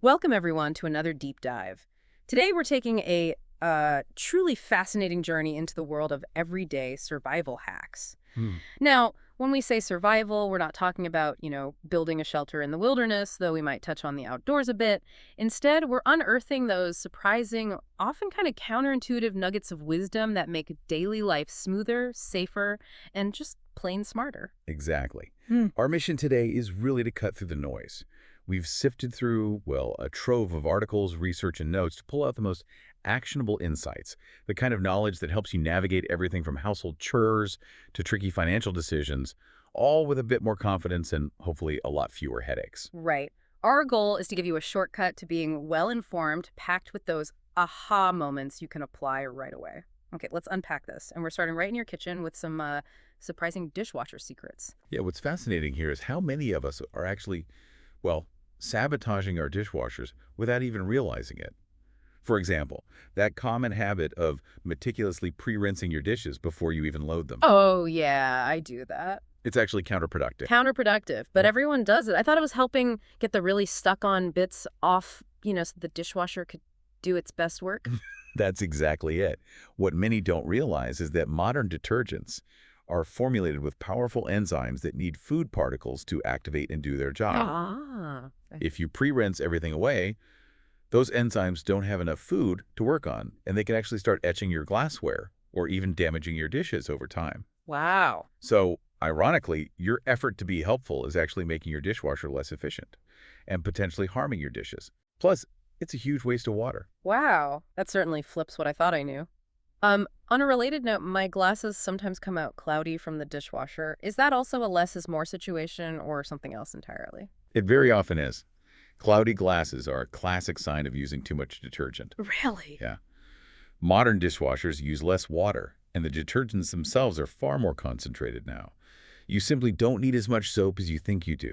Welcome, everyone, to another deep dive. Today, we're taking a truly fascinating journey into the world of everyday survival hacks. Hmm. Now, when we say survival, we're not talking about, building a shelter in the wilderness, though we might touch on the outdoors a bit. Instead, we're unearthing those surprising, often kind of counterintuitive nuggets of wisdom that make daily life smoother, safer, and just plain smarter. Exactly. Hmm. Our mission today is really to cut through the noise. We've sifted through, well, a trove of articles, research, and notes to pull out the most actionable insights, the kind of knowledge that helps you navigate everything from household chores to tricky financial decisions, all with a bit more confidence and hopefully a lot fewer headaches. Right. Our goal is to give you a shortcut to being well-informed, packed with those aha moments you can apply right away. Okay, let's unpack this. And we're starting right in your kitchen with some surprising dishwasher secrets. Yeah, what's fascinating here is how many of us are actually, well, sabotaging our dishwashers without even realizing it. For example, that common habit of meticulously pre-rinsing your dishes before you even load them. Oh, yeah, I do that. It's actually counterproductive. Counterproductive, but Yeah. everyone does it. I thought it was helping get the really stuck-on bits off, so the dishwasher could do its best work. That's exactly it. What many don't realize is that modern detergents are formulated with powerful enzymes that need food particles to activate and do their job. Ah. If you pre-rinse everything away, those enzymes don't have enough food to work on, and they can actually start etching your glassware or even damaging your dishes over time. Wow. So, ironically, your effort to be helpful is actually making your dishwasher less efficient and potentially harming your dishes. Plus, it's a huge waste of water. Wow. That certainly flips what I thought I knew. On a related note, my glasses sometimes come out cloudy from the dishwasher. Is that also a less is more situation or something else entirely? It very often is. Cloudy glasses are a classic sign of using too much detergent. Really? Yeah. Modern dishwashers use less water, and the detergents themselves are far more concentrated now. You simply don't need as much soap as you think you do.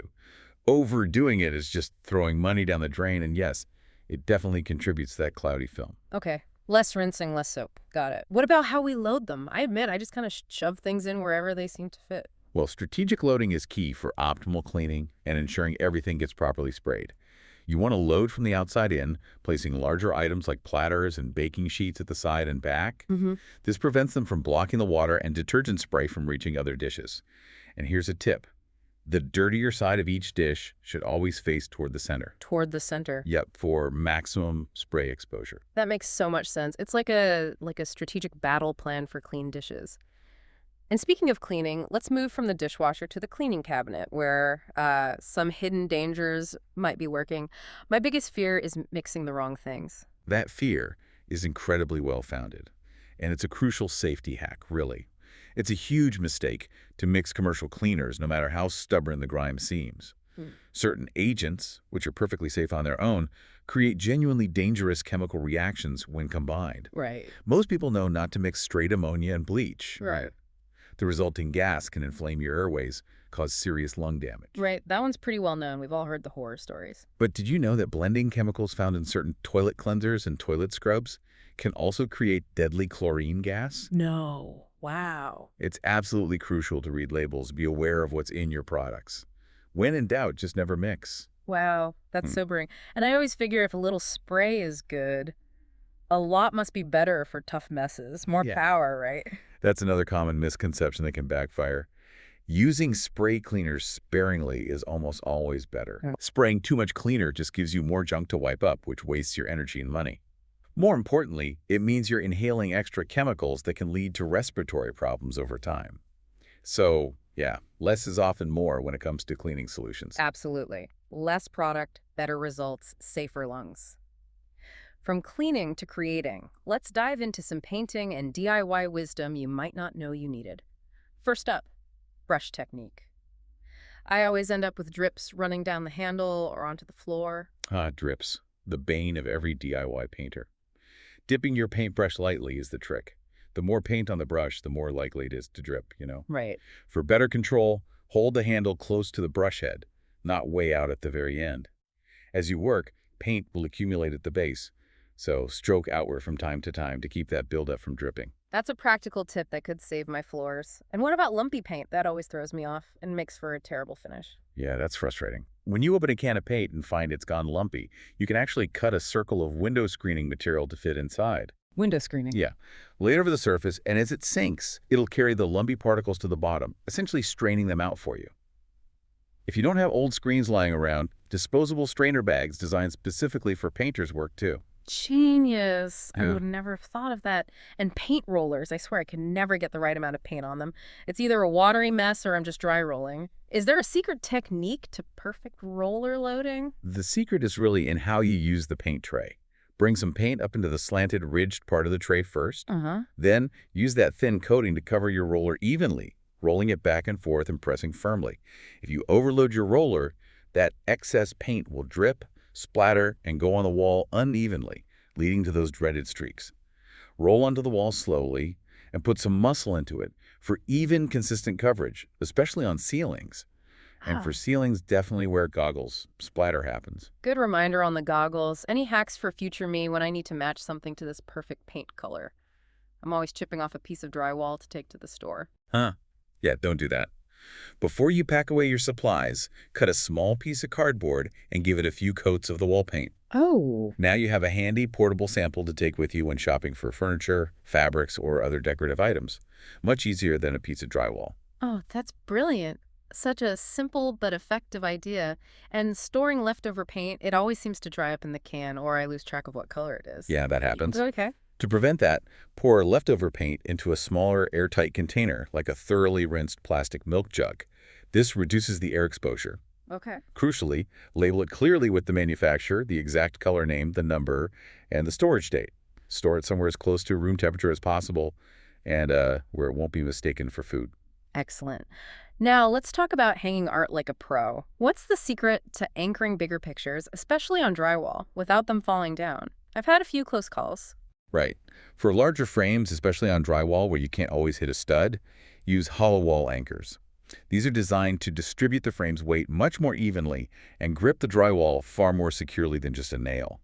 Overdoing it is just throwing money down the drain, and yes, it definitely contributes to that cloudy film. Okay. Less rinsing, less soap. Got it. What about how we load them? I admit, I just kind of shove things in wherever they seem to fit. Well, strategic loading is key for optimal cleaning and ensuring everything gets properly sprayed. You want to load from the outside in, placing larger items like platters and baking sheets at the side and back. Mm-hmm. This prevents them from blocking the water and detergent spray from reaching other dishes. And here's a tip. The dirtier side of each dish should always face toward the center. Toward the center. Yep, for maximum spray exposure. That makes so much sense. It's like a strategic battle plan for clean dishes. And speaking of cleaning, let's move from the dishwasher to the cleaning cabinet, where some hidden dangers might be working. My biggest fear is mixing the wrong things. That fear is incredibly well-founded, and it's a crucial safety hack, really. It's a huge mistake to mix commercial cleaners, no matter how stubborn the grime seems. Hmm. Certain agents, which are perfectly safe on their own, create genuinely dangerous chemical reactions when combined. Right. Most people know not to mix straight ammonia and bleach. Right. The resulting gas can inflame your airways, cause serious lung damage. Right. That one's pretty well known. We've all heard the horror stories. But did you know that blending chemicals found in certain toilet cleansers and toilet scrubs can also create deadly chlorine gas? No. Wow. It's absolutely crucial to read labels, be aware of what's in your products. When in doubt, just never mix. Wow. That's Hmm. sobering. And I always figure if a little spray is good, a lot must be better for tough messes. More Yeah, power, right? that's another common misconception that can backfire. Using spray cleaners sparingly is almost always better. Mm. Spraying too much cleaner just gives you more junk to wipe up, which wastes your energy and money. More importantly, it means you're inhaling extra chemicals that can lead to respiratory problems over time. So, yeah, less is often more when it comes to cleaning solutions. Absolutely. Less product, better results, safer lungs. From cleaning to creating, let's dive into some painting and DIY wisdom you might not know you needed. First up, brush technique. I always end up with drips running down the handle or onto the floor. Drips, the bane of every DIY painter. Dipping your paintbrush lightly is the trick. The more paint on the brush, the more likely it is to drip. Right. For better control, hold the handle close to the brush head, not way out at the very end. As you work, paint will accumulate at the base, So stroke outward from time to time to keep that buildup from dripping. That's a practical tip that could save my floors. And what about lumpy paint? That always throws me off and makes for a terrible finish. Yeah, that's frustrating. When you open a can of paint and find it's gone lumpy, you can actually cut a circle of window screening material to fit inside. Window screening. Yeah. Lay it over the surface, and as it sinks, it'll carry the lumpy particles to the bottom, essentially straining them out for you. If you don't have old screens lying around, disposable strainer bags designed specifically for painters work too. Genius. I Yeah. would never have thought of that. And paint rollers. I swear I can never get the right amount of paint on them. It's either a watery mess or I'm just dry rolling. Is there a secret technique to perfect roller loading? The secret is really in how you use the paint tray. Bring some paint up into the slanted, ridged part of the tray first. Uh-huh. Then use that thin coating to cover your roller evenly, rolling it back and forth and pressing firmly. If you overload your roller, that excess paint will drip, splatter, and go on the wall unevenly, leading to those dreaded streaks. Roll onto the wall slowly and put some muscle into it for even, consistent coverage, especially on ceilings. And for Ah, ceilings, definitely wear goggles. Splatter happens. good reminder on the goggles. Any hacks for future me when I need to match something to this perfect paint color? I'm always chipping off a piece of drywall to take to the store. Huh. Yeah, don't do that. Before you pack away your supplies, cut a small piece of cardboard and give it a few coats of the wall paint. Oh. Now you have a handy portable sample to take with you when shopping for furniture, fabrics, or other decorative items. Much easier than a piece of drywall. Oh, that's brilliant. Such a simple but effective idea. And storing leftover paint, it always seems to dry up in the can or I lose track of what color it is. Yeah, that happens. Okay. To prevent that, pour leftover paint into a smaller airtight container like a thoroughly rinsed plastic milk jug. This reduces the air exposure. Okay. Crucially, label it clearly with the manufacturer, the exact color name, the number, and the storage date. Store it somewhere as close to room temperature as possible and where it won't be mistaken for food. Excellent. Now, let's talk about hanging art like a pro. What's the secret to anchoring bigger pictures, especially on drywall, without them falling down? I've had a few close calls. Right. For larger frames, especially on drywall where you can't always hit a stud, use hollow wall anchors. These are designed to distribute the frame's weight much more evenly and grip the drywall far more securely than just a nail.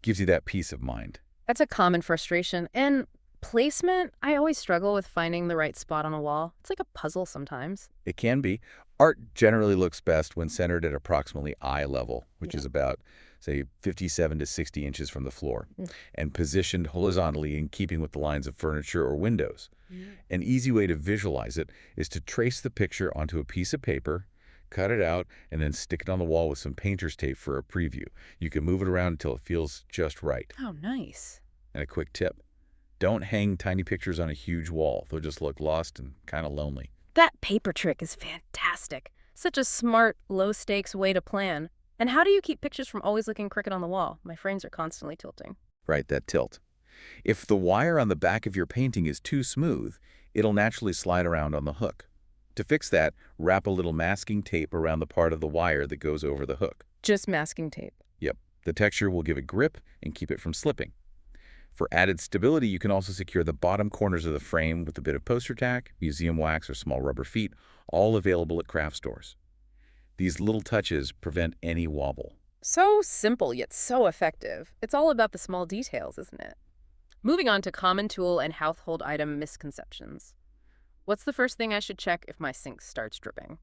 Gives you that peace of mind. That's a common frustration. And placement, I always struggle with finding the right spot on a wall. It's like a puzzle sometimes. It can be. Art generally looks best when centered at approximately eye level, which Yeah. is about, say, 57 to 60 inches from the floor, Mm. and positioned horizontally in keeping with the lines of furniture or windows. An easy way to visualize it is to trace the picture onto a piece of paper, cut it out, and then stick it on the wall with some painter's tape for a preview. You can move it around until it feels just right. Oh, nice. And a quick tip, don't hang tiny pictures on a huge wall. They'll just look lost and kind of lonely. That paper trick is fantastic. Such a smart, low-stakes way to plan. And how do you keep pictures from always looking crooked on the wall? My frames are constantly tilting. Right, that tilt. If the wire on the back of your painting is too smooth, it'll naturally slide around on the hook. To fix that, wrap a little masking tape around the part of the wire that goes over the hook. Just masking tape. Yep, the texture will give it grip and keep it from slipping. For added stability, you can also secure the bottom corners of the frame with a bit of poster tack, museum wax, or small rubber feet, all available at craft stores. These little touches prevent any wobble. So simple, yet so effective. It's all about the small details, isn't it? Moving on to common tool and household item misconceptions. What's the first thing I should check if my sink starts dripping?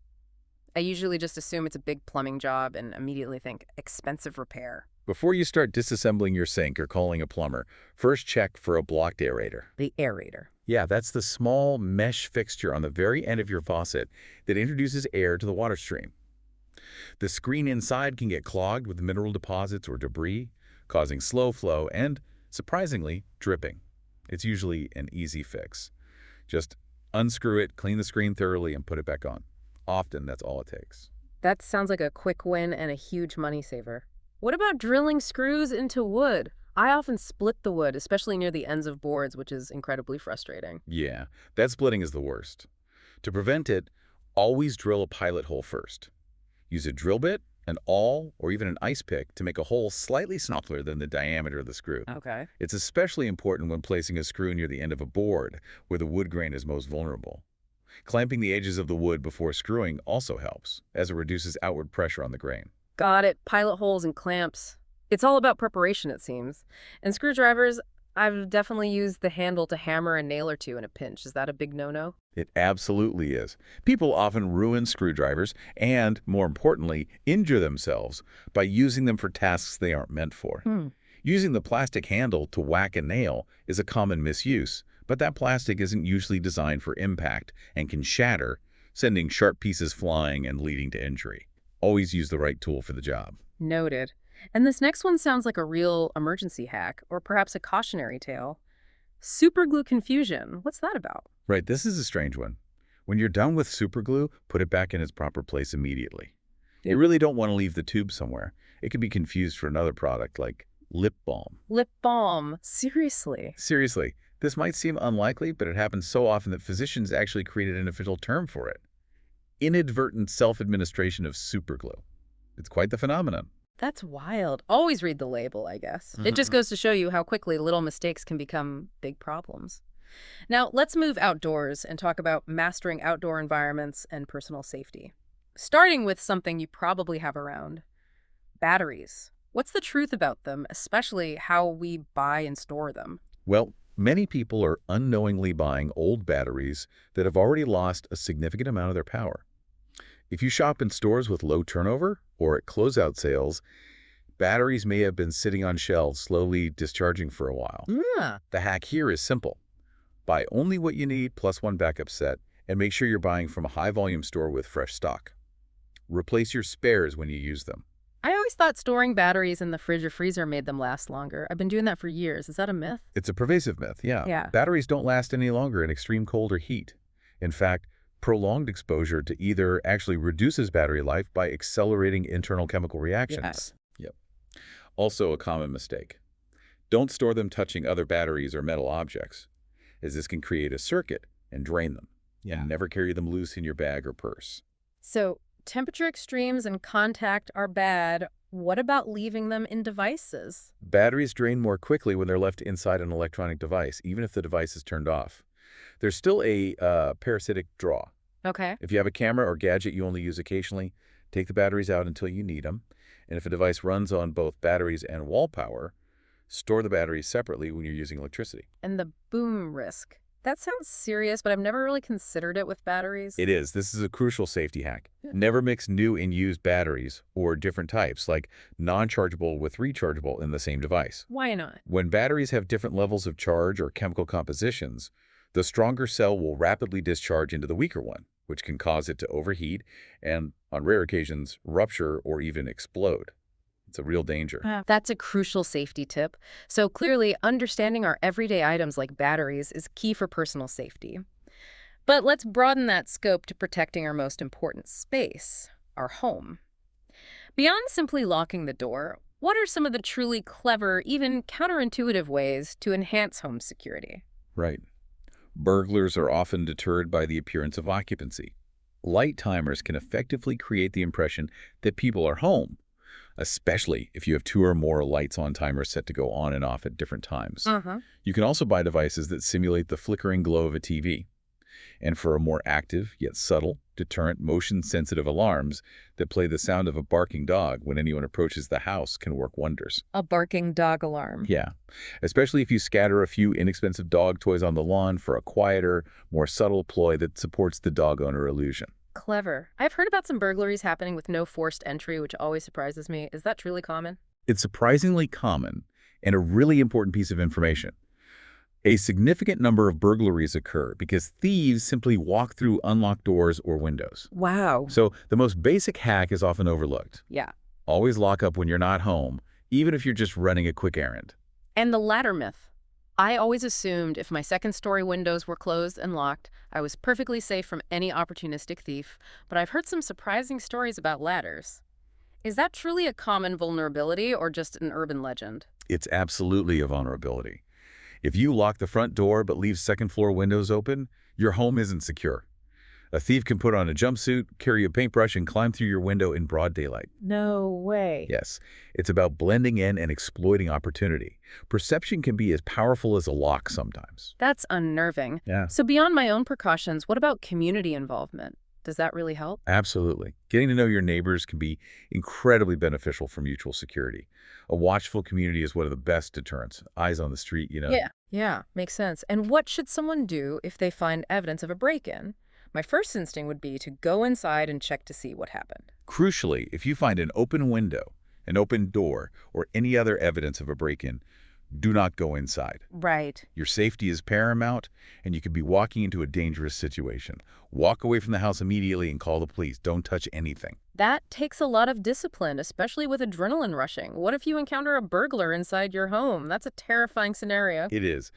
I usually just assume it's a big plumbing job and immediately think expensive repair. Before you start disassembling your sink or calling a plumber, first check for a blocked aerator. The aerator. Yeah, that's the small mesh fixture on the very end of your faucet that introduces air to the water stream. The screen inside can get clogged with mineral deposits or debris, causing slow flow and, surprisingly, dripping. It's usually an easy fix. Just unscrew it, clean the screen thoroughly, and put it back on. Often, that's all it takes. That sounds like a quick win and a huge money saver. What about drilling screws into wood? I often split the wood, especially near the ends of boards, which is incredibly frustrating. Yeah, that splitting is the worst. To prevent it, always drill a pilot hole first. Use a drill bit, an awl, or even an ice pick to make a hole slightly smaller than the diameter of the screw. Okay. It's especially important when placing a screw near the end of a board, where the wood grain is most vulnerable. Clamping the edges of the wood before screwing also helps, as it reduces outward pressure on the grain. Got it. Pilot holes and clamps. It's all about preparation, it seems. And screwdrivers, I've definitely used the handle to hammer a nail or two in a pinch. Is that a big no-no? It absolutely is. People often ruin screwdrivers and, more importantly, injure themselves by using them for tasks they aren't meant for. Hmm. Using the plastic handle to whack a nail is a common misuse, but that plastic isn't usually designed for impact and can shatter, sending sharp pieces flying and leading to injury. Always use the right tool for the job. Noted. And this next one sounds like a real emergency hack, or perhaps a cautionary tale. Superglue confusion. What's that about? Right, this is a strange one. When you're done with superglue, put it back in its proper place immediately. You really don't want to leave the tube somewhere. It could be confused for another product like lip balm. Lip balm. Seriously. Seriously, this might seem unlikely, but it happens so often that physicians actually created an official term for it. Inadvertent self-administration of superglue. It's quite the phenomenon. That's wild. Always read the label, I guess. It just goes to show you how quickly little mistakes can become big problems. Now, let's move outdoors and talk about mastering outdoor environments and personal safety. Starting with something you probably have around, batteries. What's the truth about them, especially how we buy and store them? Well, many people are unknowingly buying old batteries that have already lost a significant amount of their power. If you shop in stores with low turnover or at closeout sales, batteries may have been sitting on shelves slowly discharging for a while. Yeah. The hack here is simple. Buy only what you need plus one backup set and make sure you're buying from a high-volume store with fresh stock. Replace your spares when you use them. I always thought storing batteries in the fridge or freezer made them last longer. I've been doing that for years. Is that a myth? It's a pervasive myth, yeah. Yeah. Batteries don't last any longer in extreme cold or heat. In fact, prolonged exposure to either actually reduces battery life by accelerating internal chemical reactions. Yes. Yep. Also a common mistake. Don't store them touching other batteries or metal objects, as this can create a circuit and drain them. Yeah. And never carry them loose in your bag or purse. So, temperature extremes and contact are bad. What about leaving them in devices? Batteries drain more quickly when they're left inside an electronic device, even if the device is turned off. There's still a parasitic draw. Okay. If you have a camera or gadget you only use occasionally, take the batteries out until you need them. And if a device runs on both batteries and wall power, store the batteries separately when you're using electricity. And the boom risk. That sounds serious, but I've never really considered it with batteries. It is. This is a crucial safety hack. Never mix new and used batteries or different types, like non-chargeable with rechargeable in the same device. Why not? When batteries have different levels of charge or chemical compositions, the stronger cell will rapidly discharge into the weaker one, which can cause it to overheat and, on rare occasions, rupture or even explode. It's a real danger. That's a crucial safety tip. So clearly, understanding our everyday items like batteries is key for personal safety. But let's broaden that scope to protecting our most important space, our home. Beyond simply locking the door, what are some of the truly clever, even counterintuitive ways to enhance home security? Right. Burglars are often deterred by the appearance of occupancy. Light timers can effectively create the impression that people are home, especially if you have 2 or more lights on timers set to go on and off at different times. You can also buy devices that simulate the flickering glow of a TV. And for a more active, yet subtle, deterrent, motion-sensitive alarms that play the sound of a barking dog when anyone approaches the house can work wonders. A barking dog alarm. Yeah, especially if you scatter a few inexpensive dog toys on the lawn for a quieter, more subtle ploy that supports the dog owner illusion. Clever. I've heard about some burglaries happening with no forced entry, which always surprises me. Is that truly common? It's surprisingly common and a really important piece of information. A significant number of burglaries occur because thieves simply walk through unlocked doors or windows. Wow. So the most basic hack is often overlooked. Yeah. Always lock up when you're not home, even if you're just running a quick errand. And the ladder myth. I always assumed if my second-story windows were closed and locked, I was perfectly safe from any opportunistic thief, but I've heard some surprising stories about ladders. Is that truly a common vulnerability or just an urban legend? It's absolutely a vulnerability. If you lock the front door but leave second-floor windows open, your home isn't secure. A thief can put on a jumpsuit, carry a paintbrush, and climb through your window in broad daylight. No way. Yes, it's about blending in and exploiting opportunity. Perception can be as powerful as a lock sometimes. That's unnerving. Yeah. So beyond my own precautions, what about community involvement? Does that really help? Absolutely. Getting to know your neighbors can be incredibly beneficial for mutual security. A watchful community is one of the best deterrents. Eyes on the street. Yeah. Yeah, makes sense. And what should someone do if they find evidence of a break-in? My first instinct would be to go inside and check to see what happened. Crucially, if you find an open window, an open door, or any other evidence of a break-in, do not go inside. Right. Your safety is paramount, and you could be walking into a dangerous situation. Walk away from the house immediately and call the police. Don't touch anything. That takes a lot of discipline, especially with adrenaline rushing. What if you encounter a burglar inside your home? That's a terrifying scenario. It is.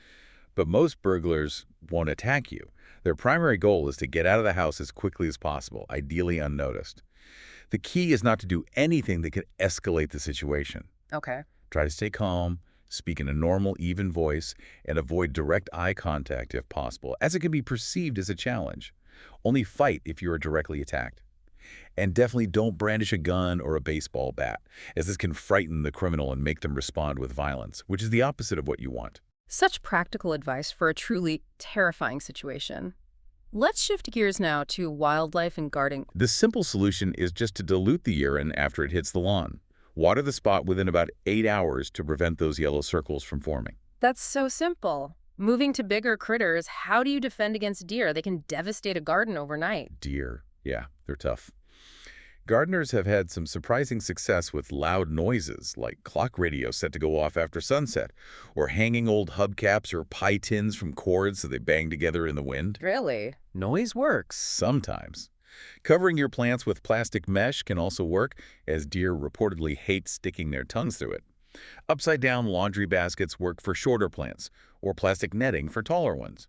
But most burglars won't attack you. Their primary goal is to get out of the house as quickly as possible, ideally unnoticed. The key is not to do anything that could escalate the situation. Okay. Try to stay calm, speak in a normal, even voice, and avoid direct eye contact if possible, as it can be perceived as a challenge. Only fight if you are directly attacked. And definitely don't brandish a gun or a baseball bat, as this can frighten the criminal and make them respond with violence, which is the opposite of what you want. Such practical advice for a truly terrifying situation. Let's shift gears now to wildlife and gardening. The simple solution is just to dilute the urine after it hits the lawn. Water the spot within about 8 hours to prevent those yellow circles from forming. That's so simple. Moving to bigger critters, how do you defend against deer? They can devastate a garden overnight. Deer, yeah, they're tough. Gardeners have had some surprising success with loud noises, like clock radios set to go off after sunset, or hanging old hubcaps or pie tins from cords so they bang together in the wind. Really? Noise works sometimes. Covering your plants with plastic mesh can also work, as deer reportedly hate sticking their tongues through it. Upside-down laundry baskets work for shorter plants, or plastic netting for taller ones.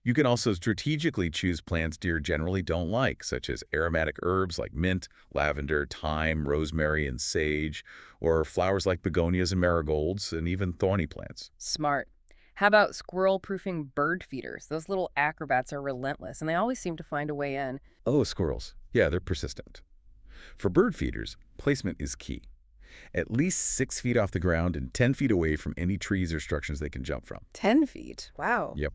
You can also strategically choose plants deer generally don't like, such as aromatic herbs like mint, lavender, thyme, rosemary, and sage, or flowers like begonias and marigolds, and even thorny plants. Smart. How about squirrel-proofing bird feeders? Those little acrobats are relentless, and they always seem to find a way in. Oh, squirrels. Yeah, they're persistent. For bird feeders, placement is key. At least 6 feet off the ground and 10 feet away from any trees or structures they can jump from. 10 feet? Wow. Yep.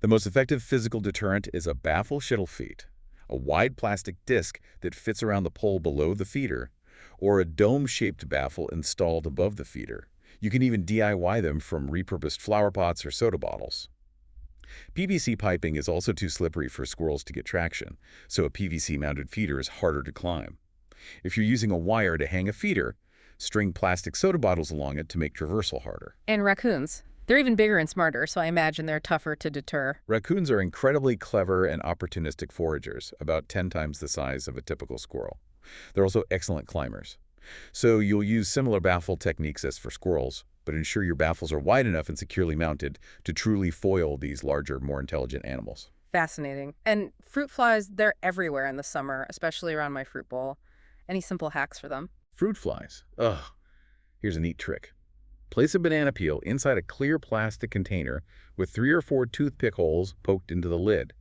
The most effective physical deterrent is a baffle shuttle feed, a wide plastic disc that fits around the pole below the feeder, or a dome-shaped baffle installed above the feeder. You can even DIY them from repurposed flower pots or soda bottles. PVC piping is also too slippery for squirrels to get traction, so a PVC-mounted feeder is harder to climb. If you're using a wire to hang a feeder, string plastic soda bottles along it to make traversal harder. And raccoons. They're even bigger and smarter, so I imagine they're tougher to deter. Raccoons are incredibly clever and opportunistic foragers, about 10 times the size of a typical squirrel. They're also excellent climbers. So you'll use similar baffle techniques as for squirrels, but ensure your baffles are wide enough and securely mounted to truly foil these larger, more intelligent animals. Fascinating. And fruit flies, they're everywhere in the summer, especially around my fruit bowl. Any simple hacks for them? Fruit flies. Ugh. Here's a neat trick. Place a banana peel inside a clear plastic container with 3 or 4 toothpick holes poked into the lid,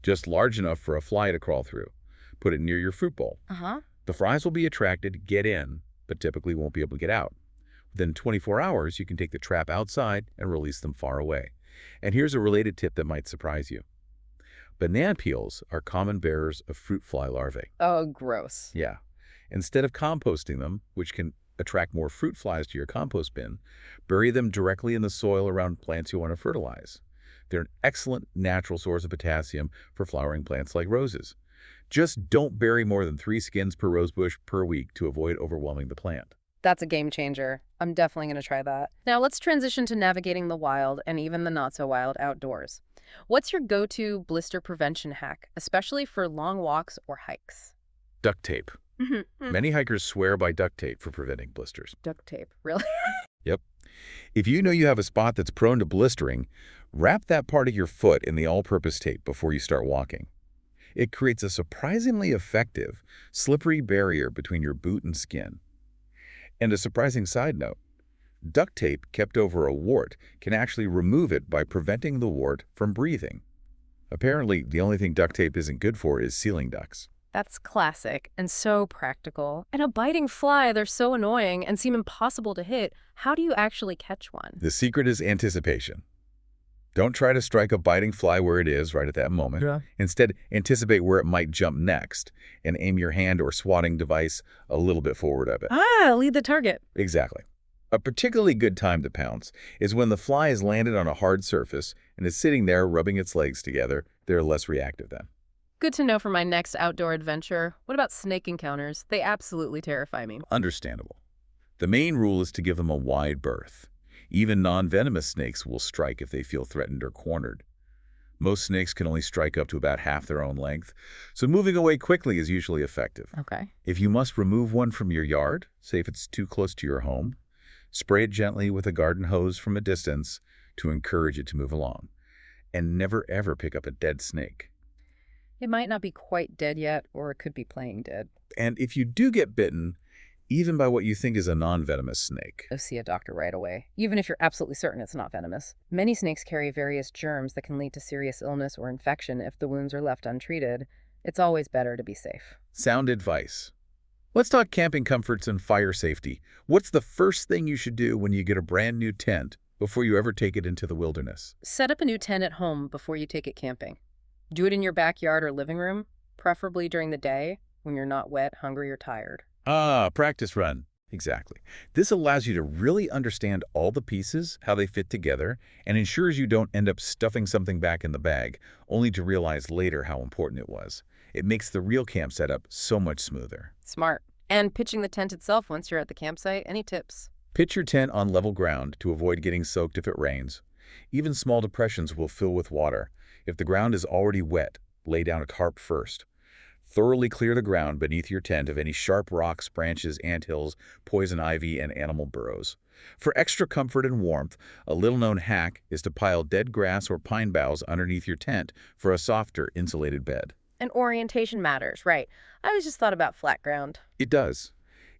just large enough for a fly to crawl through. Put it near your fruit bowl. The flies will be attracted, get in, but typically won't be able to get out. Within 24 hours, you can take the trap outside and release them far away. And here's a related tip that might surprise you. Banana peels are common bearers of fruit fly larvae. Oh, gross. Yeah. Instead of composting them, which can attract more fruit flies to your compost bin, bury them directly in the soil around plants you want to fertilize. They're an excellent natural source of potassium for flowering plants like roses. Just don't bury more than 3 skins per rose bush per week to avoid overwhelming the plant. That's a game changer. I'm definitely going to try that. Now let's transition to navigating the wild and even the not-so-wild outdoors. What's your go-to blister prevention hack, especially for long walks or hikes? Duct tape. Many hikers swear by duct tape for preventing blisters. Duct tape, really? Yep. If you know you have a spot that's prone to blistering, wrap that part of your foot in the all-purpose tape before you start walking. It creates a surprisingly effective, slippery barrier between your boot and skin. And a surprising side note, duct tape kept over a wart can actually remove it by preventing the wart from breathing. Apparently, the only thing duct tape isn't good for is sealing ducts. That's classic and so practical. And a biting fly, they're so annoying and seem impossible to hit. How do you actually catch one? The secret is anticipation. Don't try to strike a biting fly where it is right at that moment. Yeah. Instead, anticipate where it might jump next and aim your hand or swatting device a little bit forward of it. Ah, lead the target. Exactly. A particularly good time to pounce is when the fly has landed on a hard surface and is sitting there rubbing its legs together. They're less reactive then. Good to know for my next outdoor adventure. What about snake encounters? They absolutely terrify me. Understandable. The main rule is to give them a wide berth. Even non-venomous snakes will strike if they feel threatened or cornered. Most snakes can only strike up to about half their own length, so moving away quickly is usually effective. Okay. If you must remove one from your yard, say if it's too close to your home, spray it gently with a garden hose from a distance to encourage it to move along. And never ever pick up a dead snake. It might not be quite dead yet, or it could be playing dead. And if you do get bitten, even by what you think is a non-venomous snake, Go see a doctor right away, even if you're absolutely certain it's not venomous. Many snakes carry various germs that can lead to serious illness or infection if the wounds are left untreated. It's always better to be safe. sound advice. Let's talk camping comforts and fire safety. What's the first thing you should do when you get a brand new tent before you ever take it into the wilderness? Set up a new tent at home before you take it camping. Do it in your backyard or living room, preferably during the day when you're not wet, hungry, or tired. Practice run. Exactly. This allows you to really understand all the pieces, how they fit together, and ensures you don't end up stuffing something back in the bag, only to realize later how important it was. It makes the real camp setup so much smoother. Smart. And pitching the tent itself once you're at the campsite, any tips? Pitch your tent on level ground to avoid getting soaked if it rains. Even small depressions will fill with water. If the ground is already wet, lay down a tarp first. Thoroughly clear the ground beneath your tent of any sharp rocks, branches, anthills, poison ivy, and animal burrows. For extra comfort and warmth, a little-known hack is to pile dead grass or pine boughs underneath your tent for a softer, insulated bed. And orientation matters, right? I always just thought about flat ground. It does.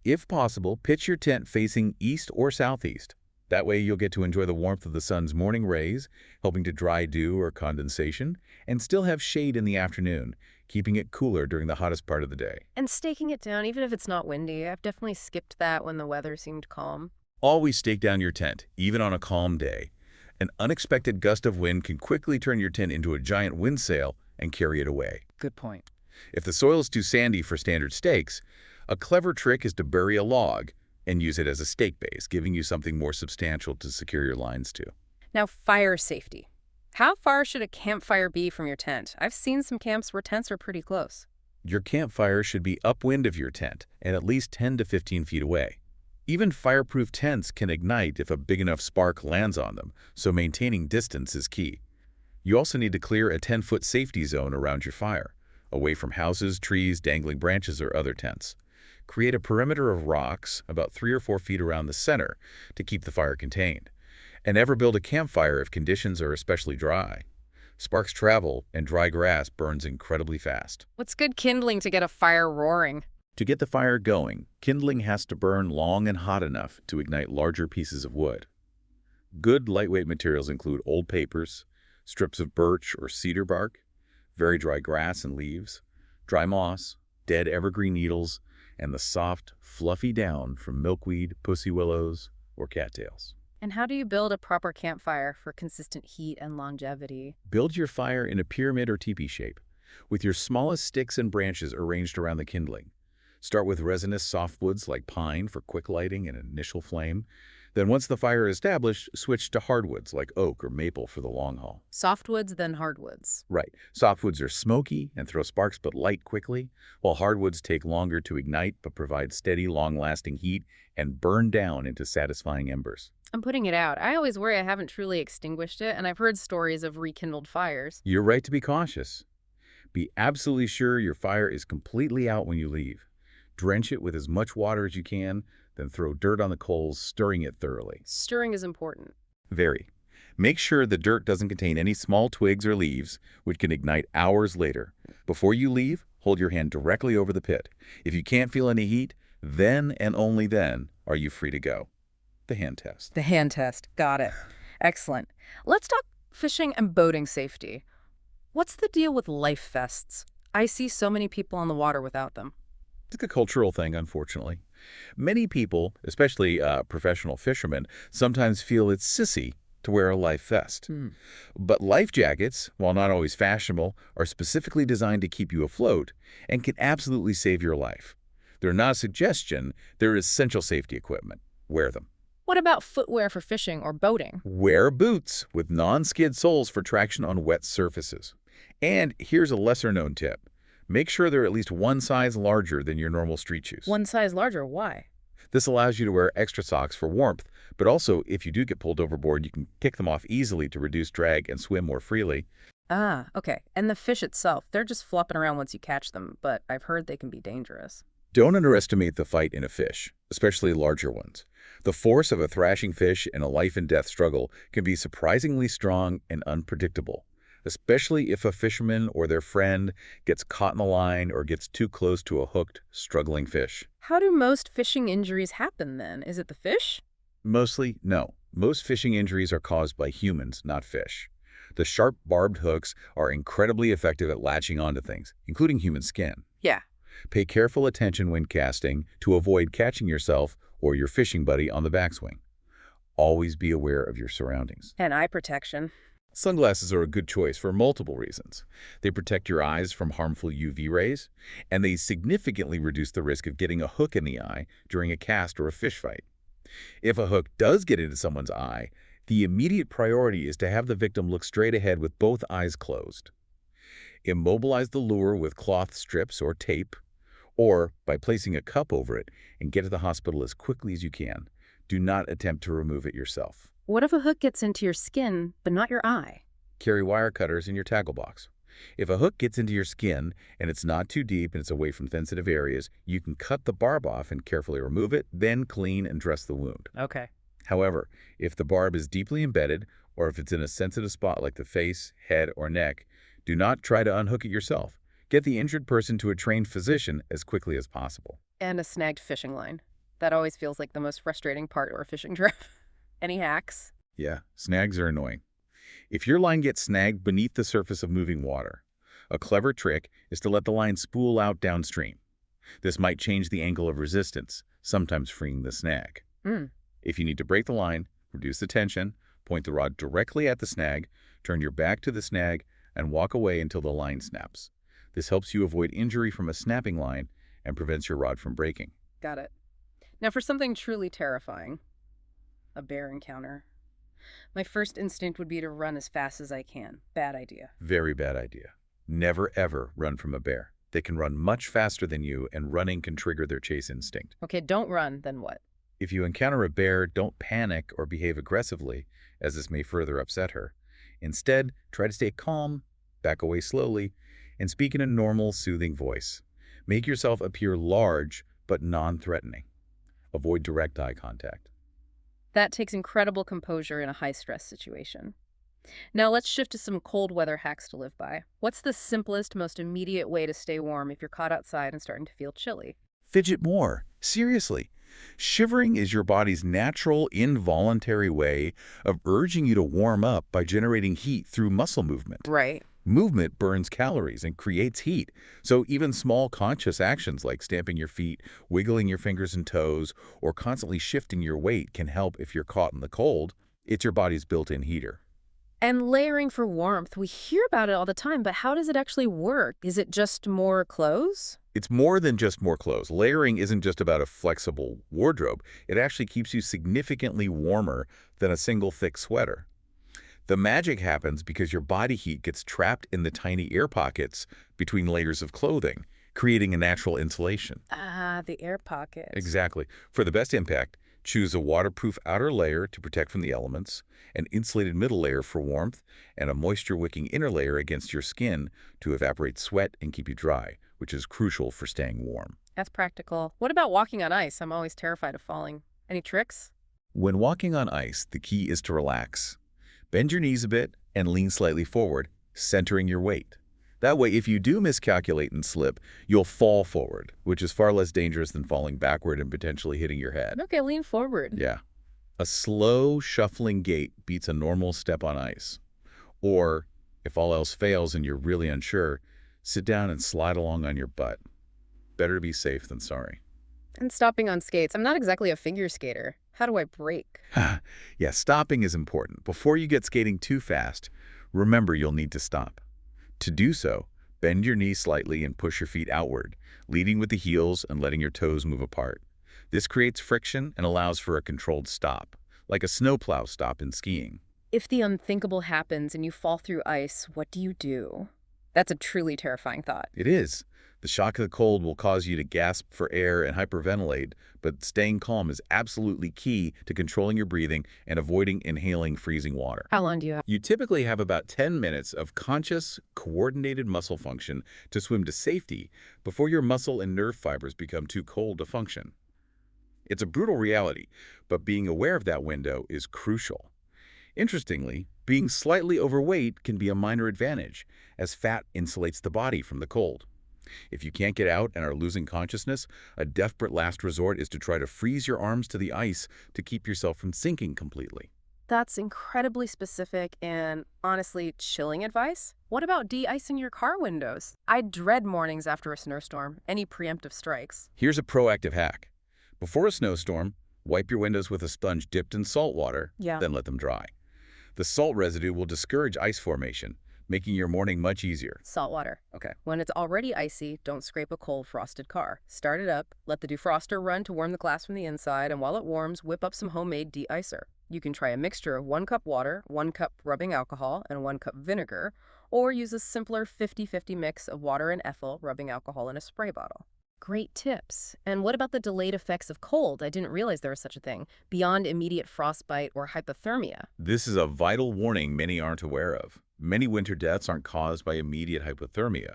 If possible, pitch your tent facing east or southeast. That way you'll get to enjoy the warmth of the sun's morning rays, helping to dry dew or condensation, and still have shade in the afternoon, keeping it cooler during the hottest part of the day. And staking it down, even if it's not windy. I've definitely skipped that when the weather seemed calm. Always stake down your tent, even on a calm day. An unexpected gust of wind can quickly turn your tent into a giant wind sail and carry it away. Good point. If the soil is too sandy for standard stakes, a clever trick is to bury a log and use it as a stake base, giving you something more substantial to secure your lines to. Now, fire safety. How far should a campfire be from your tent? I've seen some camps where tents are pretty close. Your campfire should be upwind of your tent and at least 10 to 15 feet away. Even fireproof tents can ignite if a big enough spark lands on them, so maintaining distance is key. You also need to clear a 10-foot safety zone around your fire, away from houses, trees, dangling branches, or other tents. Create a perimeter of rocks about 3 or 4 feet around the center to keep the fire contained. And never build a campfire if conditions are especially dry. Sparks travel, and dry grass burns incredibly fast. What's good kindling to get a fire roaring? To get the fire going, kindling has to burn long and hot enough to ignite larger pieces of wood. Good lightweight materials include old papers, strips of birch or cedar bark, very dry grass and leaves, dry moss, dead evergreen needles, and the soft, fluffy down from milkweed, pussy willows, or cattails. And how do you build a proper campfire for consistent heat and longevity? Build your fire in a pyramid or teepee shape, with your smallest sticks and branches arranged around the kindling. Start with resinous softwoods like pine for quick lighting and initial flame. Then once the fire is established, switch to hardwoods like oak or maple for the long haul. Softwoods, then hardwoods. Right. Softwoods are smoky and throw sparks but light quickly, while hardwoods take longer to ignite but provide steady, long-lasting heat and burn down into satisfying embers. I'm putting it out. I always worry I haven't truly extinguished it, and I've heard stories of rekindled fires. You're right to be cautious. Be absolutely sure your fire is completely out when you leave. Drench it with as much water as you can, then throw dirt on the coals, stirring it thoroughly. Stirring is important. Very. Make sure the dirt doesn't contain any small twigs or leaves, which can ignite hours later. Before you leave, hold your hand directly over the pit. If you can't feel any heat, then and only then are you free to go. The hand test. The hand test. Got it. Excellent. Let's talk fishing and boating safety. What's the deal with life vests? I see so many people on the water without them. It's a cultural thing, unfortunately. Many people, especially professional fishermen, sometimes feel it's sissy to wear a life vest. Hmm. But life jackets, while not always fashionable, are specifically designed to keep you afloat and can absolutely save your life. They're not a suggestion, they're essential safety equipment. Wear them. What about footwear for fishing or boating? Wear boots with non-skid soles for traction on wet surfaces. And here's a lesser-known tip. Make sure they're at least one size larger than your normal street shoes. One size larger, why? This allows you to wear extra socks for warmth, but also, if you do get pulled overboard, you can kick them off easily to reduce drag and swim more freely. Ah, okay. And the fish itself, they're just flopping around once you catch them, but I've heard they can be dangerous. Don't underestimate the fight in a fish, especially larger ones. The force of a thrashing fish in a life-and-death struggle can be surprisingly strong and unpredictable, especially if a fisherman or their friend gets caught in the line or gets too close to a hooked, struggling fish. How do most fishing injuries happen then? Is it the fish? Mostly, no. Most fishing injuries are caused by humans, not fish. The sharp, barbed hooks are incredibly effective at latching onto things, including human skin. Yeah. Pay careful attention when casting to avoid catching yourself or your fishing buddy on the backswing. Always be aware of your surroundings. And eye protection. Sunglasses are a good choice for multiple reasons. They protect your eyes from harmful UV rays, and they significantly reduce the risk of getting a hook in the eye during a cast or a fish fight. If a hook does get into someone's eye, the immediate priority is to have the victim look straight ahead with both eyes closed. Immobilize the lure with cloth strips or tape, or by placing a cup over it, and get to the hospital as quickly as you can. Do not attempt to remove it yourself. What if a hook gets into your skin, but not your eye? Carry wire cutters in your tackle box. If a hook gets into your skin and it's not too deep and it's away from sensitive areas, you can cut the barb off and carefully remove it, then clean and dress the wound. Okay. However, if the barb is deeply embedded or if it's in a sensitive spot like the face, head, or neck, do not try to unhook it yourself. Get the injured person to a trained physician as quickly as possible. And a snagged fishing line. That always feels like the most frustrating part of a fishing trip. Any hacks? Yeah, snags are annoying. If your line gets snagged beneath the surface of moving water, a clever trick is to let the line spool out downstream. This might change the angle of resistance, sometimes freeing the snag. If you need to break the line, reduce the tension, point the rod directly at the snag, turn your back to the snag, and walk away until the line snaps. This helps you avoid injury from a snapping line and prevents your rod from breaking. Got it. Now for something truly terrifying, a bear encounter. My first instinct would be to run as fast as I can. Bad idea. Very bad idea. Never ever run from a bear. They can run much faster than you, and running can trigger their chase instinct. Okay, don't run, then what? If you encounter a bear, don't panic or behave aggressively, as this may further upset her. Instead, try to stay calm, back away slowly, and speak in a normal, soothing voice. Make yourself appear large but non-threatening. Avoid direct eye contact. That takes incredible composure in a high-stress situation. Now let's shift to some cold weather hacks to live by. What's the simplest, most immediate way to stay warm if you're caught outside and starting to feel chilly? Fidget more. Seriously. Shivering is your body's natural, involuntary way of urging you to warm up by generating heat through muscle movement. Right. Movement burns calories and creates heat, so even small conscious actions like stamping your feet, wiggling your fingers and toes, or constantly shifting your weight can help if you're caught in the cold. It's your body's built-in heater. And layering for warmth, we hear about it all the time, but how does it actually work? Is it just more clothes? It's more than just more clothes. Layering isn't just about a flexible wardrobe. It actually keeps you significantly warmer than a single thick sweater. The magic happens because your body heat gets trapped in the tiny air pockets between layers of clothing, creating a natural insulation. Ah, the air pockets. Exactly. For the best impact, choose a waterproof outer layer to protect from the elements, an insulated middle layer for warmth, and a moisture-wicking inner layer against your skin to evaporate sweat and keep you dry, which is crucial for staying warm. That's practical. What about walking on ice? I'm always terrified of falling. Any tricks? When walking on ice, the key is to relax. Bend your knees a bit and lean slightly forward, centering your weight. That way, if you do miscalculate and slip, you'll fall forward, which is far less dangerous than falling backward and potentially hitting your head. Okay, lean forward. Yeah. A slow, shuffling gait beats a normal step on ice. Or, if all else fails and you're really unsure, sit down and slide along on your butt. Better to be safe than sorry. And stopping on skates. I'm not exactly a figure skater. How do I brake? Yeah, stopping is important. Before you get skating too fast, remember you'll need to stop. To do so, bend your knees slightly and push your feet outward, leading with the heels and letting your toes move apart. This creates friction and allows for a controlled stop, like a snowplow stop in skiing. If the unthinkable happens and you fall through ice, what do you do? That's a truly terrifying thought. It is. The shock of the cold will cause you to gasp for air and hyperventilate, but staying calm is absolutely key to controlling your breathing and avoiding inhaling freezing water. How long do you have? You typically have about 10 minutes of conscious, coordinated muscle function to swim to safety before your muscle and nerve fibers become too cold to function. It's a brutal reality, but being aware of that window is crucial. Interestingly, being slightly overweight can be a minor advantage, as fat insulates the body from the cold. If you can't get out and are losing consciousness, a desperate last resort is to try to freeze your arms to the ice to keep yourself from sinking completely. That's incredibly specific and honestly chilling advice. What about de-icing your car windows? I dread mornings after a snowstorm, any preemptive strikes. Here's a proactive hack. Before a snowstorm, wipe your windows with a sponge dipped in salt water, Yeah. then let them dry. The salt residue will discourage ice formation, making your morning much easier. Salt water. Okay. When it's already icy, don't scrape a cold, frosted car. Start it up, let the defroster run to warm the glass from the inside, and while it warms, whip up some homemade de-icer. You can try a mixture of 1 cup water, 1 cup rubbing alcohol, and 1 cup vinegar, or use a simpler 50-50 mix of water and ethyl, rubbing alcohol in a spray bottle. Great tips. And what about the delayed effects of cold? I didn't realize there was such a thing, beyond immediate frostbite or hypothermia. This is a vital warning many aren't aware of. Many winter deaths aren't caused by immediate hypothermia.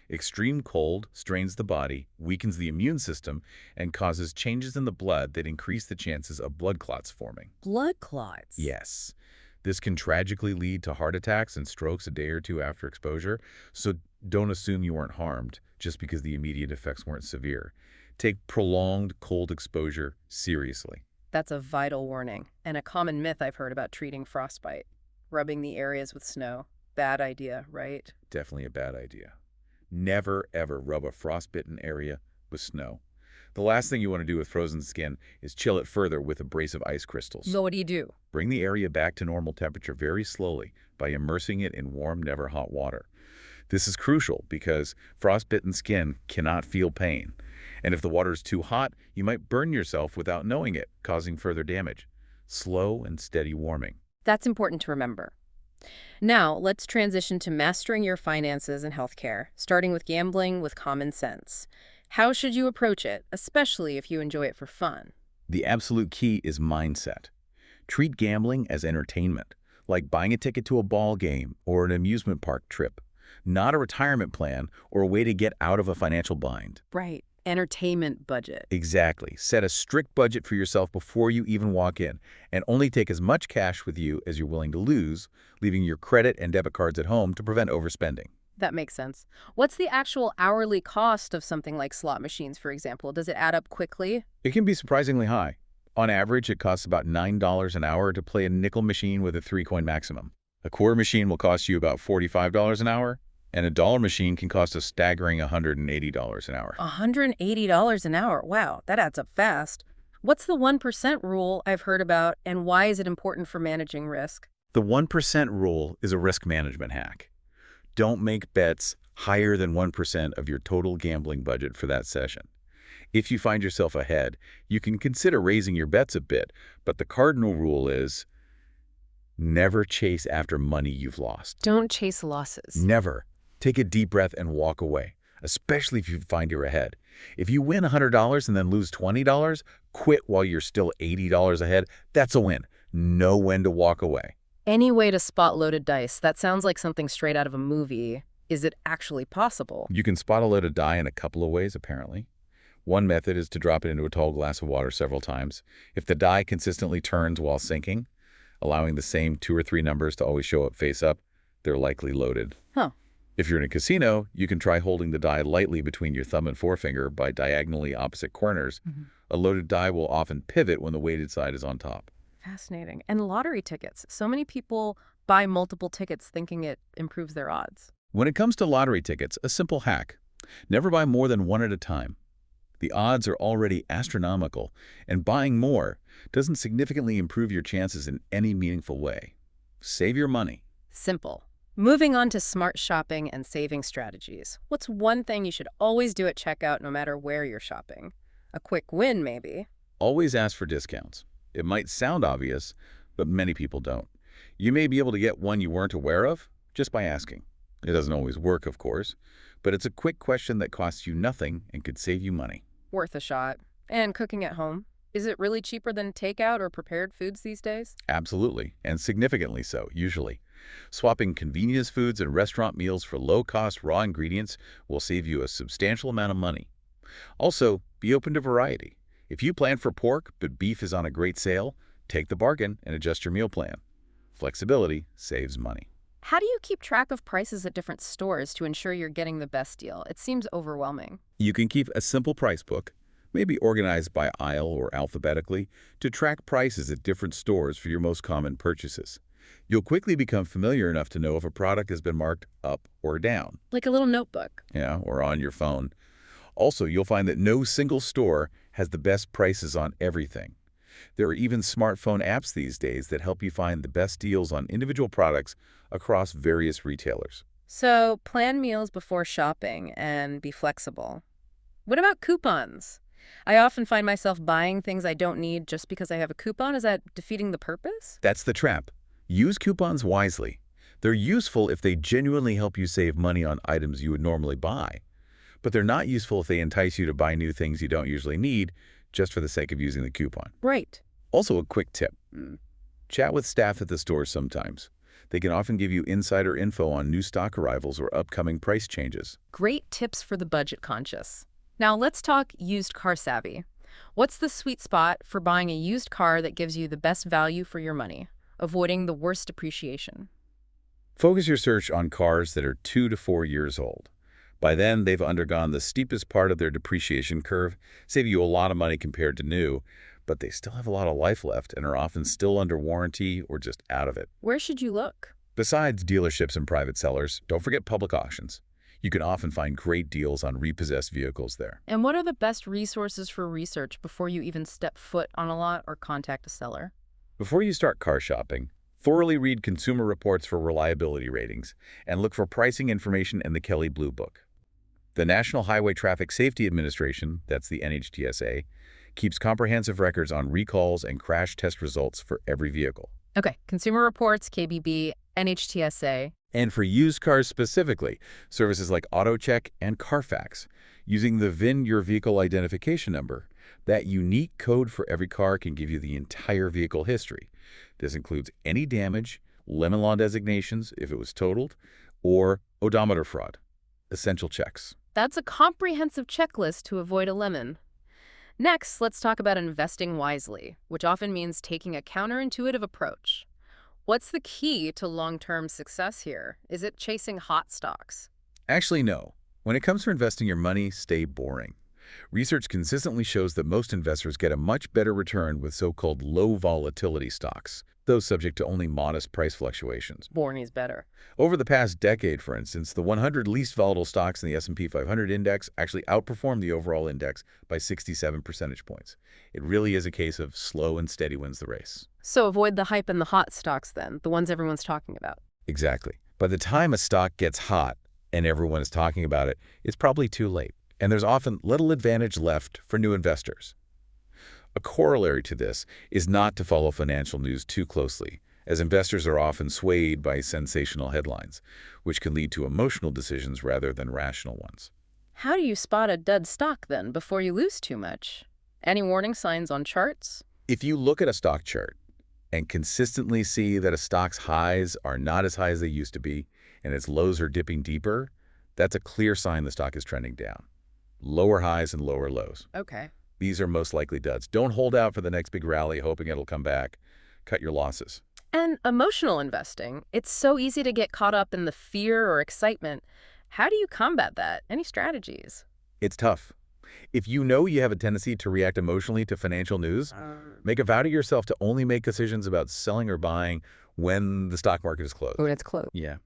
Extreme cold strains the body, weakens the immune system, and causes changes in the blood that increase the chances of blood clots forming. Blood clots? Yes. This can tragically lead to heart attacks and strokes a day or two after exposure, so don't assume you weren't harmed just because the immediate effects weren't severe. Take prolonged cold exposure seriously. That's a vital warning, and a common myth I've heard about treating frostbite. Rubbing the areas with snow. Bad idea, right? Definitely a bad idea. Never, ever rub a frostbitten area with snow. The last thing you want to do with frozen skin is chill it further with abrasive ice crystals. So what do you do? Bring the area back to normal temperature very slowly by immersing it in warm, never hot water. This is crucial because frostbitten skin cannot feel pain. And if the water is too hot, you might burn yourself without knowing it, causing further damage. Slow and steady warming. That's important to remember. Now, let's transition to mastering your finances and healthcare, starting with gambling with common sense. How should you approach it, especially if you enjoy it for fun? The absolute key is mindset. Treat gambling as entertainment, like buying a ticket to a ball game or an amusement park trip, not a retirement plan or a way to get out of a financial bind. Right. Entertainment budget. Exactly. Set a strict budget for yourself before you even walk in, and only take as much cash with you as you're willing to lose, leaving your credit and debit cards at home to prevent overspending. That makes sense. What's the actual hourly cost of something like slot machines, for example? Does it add up quickly? It can be surprisingly high. On average, it costs about $9 an hour to play a nickel machine with a 3-coin maximum. A quarter machine will cost you about $45 an hour, and a dollar machine can cost a staggering $180 an hour. $180 an hour. Wow, that adds up fast. What's the 1% rule I've heard about, and why is it important for managing risk? The 1% rule is a risk management hack. Don't make bets higher than 1% of your total gambling budget for that session. If you find yourself ahead, you can consider raising your bets a bit, but the cardinal rule is never chase after money you've lost. Don't chase losses. Never. Take a deep breath and walk away, especially if you find you're ahead. If you win $100 and then lose $20, quit while you're still $80 ahead. That's a win. Know when to walk away. Any way to spot loaded dice? That sounds like something straight out of a movie. Is it actually possible? You can spot a loaded die in a couple of ways, apparently. One method is to drop it into a tall glass of water several times. If the die consistently turns while sinking, allowing the same 2 or 3 numbers to always show up face up, they're likely loaded. Huh. If you're in a casino, you can try holding the die lightly between your thumb and forefinger by diagonally opposite corners. A loaded die will often pivot when the weighted side is on top. Fascinating. And lottery tickets. So many people buy multiple tickets thinking it improves their odds. When it comes to lottery tickets, a simple hack. Never buy more than one at a time. The odds are already astronomical, and buying more doesn't significantly improve your chances in any meaningful way. Save your money. Simple. Moving on to smart shopping and saving strategies. What's one thing you should always do at checkout no matter where you're shopping? A quick win, maybe. Always ask for discounts. It might sound obvious, but many people don't. You may be able to get one you weren't aware of just by asking. It doesn't always work, of course, but it's a quick question that costs you nothing and could save you money. Worth a shot. And cooking at home. Is it really cheaper than takeout or prepared foods these days? Absolutely, and significantly so, usually. Swapping convenience foods and restaurant meals for low-cost raw ingredients will save you a substantial amount of money. Also, be open to variety. If you plan for pork, but beef is on a great sale, take the bargain and adjust your meal plan. Flexibility saves money. How do you keep track of prices at different stores to ensure you're getting the best deal? It seems overwhelming. You can keep a simple price book, maybe organized by aisle or alphabetically, to track prices at different stores for your most common purchases. You'll quickly become familiar enough to know if a product has been marked up or down. Like a little notebook. Yeah, or on your phone. Also, you'll find that no single store has the best prices on everything. There are even smartphone apps these days that help you find the best deals on individual products across various retailers. So, plan meals before shopping and be flexible. What about coupons? I often find myself buying things I don't need just because I have a coupon. Is that defeating the purpose? That's the trap. Use coupons wisely. They're useful if they genuinely help you save money on items you would normally buy. But they're not useful if they entice you to buy new things you don't usually need just for the sake of using the coupon. Right. Also, a quick tip. Chat with staff at the stores sometimes. They can often give you insider info on new stock arrivals or upcoming price changes. Great tips for the budget conscious. Now let's talk used car savvy. What's the sweet spot for buying a used car that gives you the best value for your money, avoiding the worst depreciation? Focus your search on cars that are 2 to 4 years old. By then, they've undergone the steepest part of their depreciation curve, save you a lot of money compared to new, but they still have a lot of life left and are often still under warranty or just out of it. Where should you look? Besides dealerships and private sellers, don't forget public auctions. You can often find great deals on repossessed vehicles there. And what are the best resources for research before you even step foot on a lot or contact a seller? Before you start car shopping, thoroughly read consumer reports for reliability ratings and look for pricing information in the Kelley Blue Book. The National Highway Traffic Safety Administration, that's the NHTSA, keeps comprehensive records on recalls and crash test results for every vehicle. Okay, Consumer Reports, KBB, NHTSA. And for used cars specifically, services like AutoCheck and Carfax, using the VIN Your Vehicle Identification Number, that unique code for every car can give you the entire vehicle history. This includes any damage, lemon law designations if it was totaled, or odometer fraud. Essential checks. That's a comprehensive checklist to avoid a lemon. Next, let's talk about investing wisely, which often means taking a counterintuitive approach. What's the key to long-term success here? Is it chasing hot stocks? Actually, no. When it comes to investing your money, stay boring. Research consistently shows that most investors get a much better return with so-called low-volatility stocks, those subject to only modest price fluctuations. Boring is better. Over the past decade, for instance, the 100 least volatile stocks in the S&P 500 index actually outperformed the overall index by 67 percentage points. It really is a case of slow and steady wins the race. So avoid the hype and the hot stocks then, the ones everyone's talking about. Exactly. By the time a stock gets hot and everyone is talking about it, it's probably too late. And there's often little advantage left for new investors. A corollary to this is not to follow financial news too closely, as investors are often swayed by sensational headlines, which can lead to emotional decisions rather than rational ones. How do you spot a dud stock then before you lose too much? Any warning signs on charts? If you look at a stock chart and consistently see that a stock's highs are not as high as they used to be and its lows are dipping deeper, that's a clear sign the stock is trending down. Lower highs and lower lows. Okay. These are most likely duds. Don't hold out for the next big rally hoping it'll come back. Cut your losses. And emotional investing. It's so easy to get caught up in the fear or excitement. How do you combat that? Any strategies? It's tough. If you know you have a tendency to react emotionally to financial news, make a vow to yourself to only make decisions about selling or buying when the stock market is closed. When it's closed. Yeah.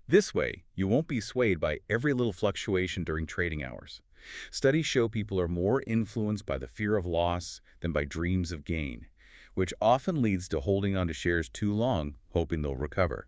This way, you won't be swayed by every little fluctuation during trading hours. Studies show people are more influenced by the fear of loss than by dreams of gain, which often leads to holding on to shares too long, hoping they'll recover.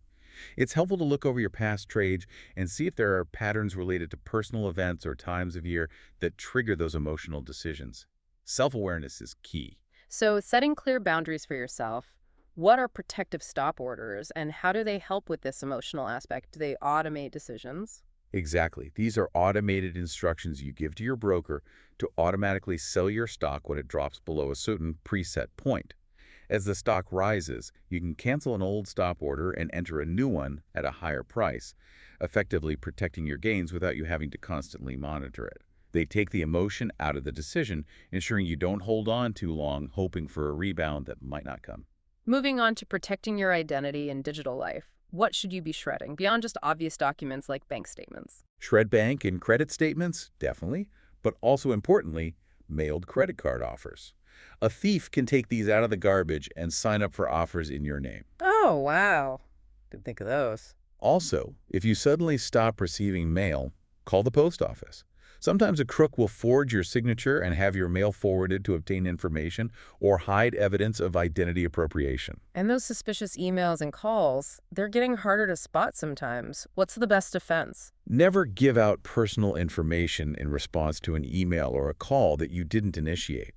It's helpful to look over your past trades and see if there are patterns related to personal events or times of year that trigger those emotional decisions. Self-awareness is key. So, setting clear boundaries for yourself, what are protective stop orders and how do they help with this emotional aspect? Do they automate decisions? Exactly. These are automated instructions you give to your broker to automatically sell your stock when it drops below a certain preset point. As the stock rises, you can cancel an old stop order and enter a new one at a higher price, effectively protecting your gains without you having to constantly monitor it. They take the emotion out of the decision, ensuring you don't hold on too long hoping for a rebound that might not come. Moving on to protecting your identity in digital life, what should you be shredding beyond just obvious documents like bank statements? Shred bank and credit statements, definitely, but also importantly, mailed credit card offers. A thief can take these out of the garbage and sign up for offers in your name. Oh, wow. Didn't think of those. Also, if you suddenly stop receiving mail, call the post office. Sometimes a crook will forge your signature and have your mail forwarded to obtain information or hide evidence of identity appropriation. And those suspicious emails and calls, they're getting harder to spot sometimes. What's the best defense? Never give out personal information in response to an email or a call that you didn't initiate.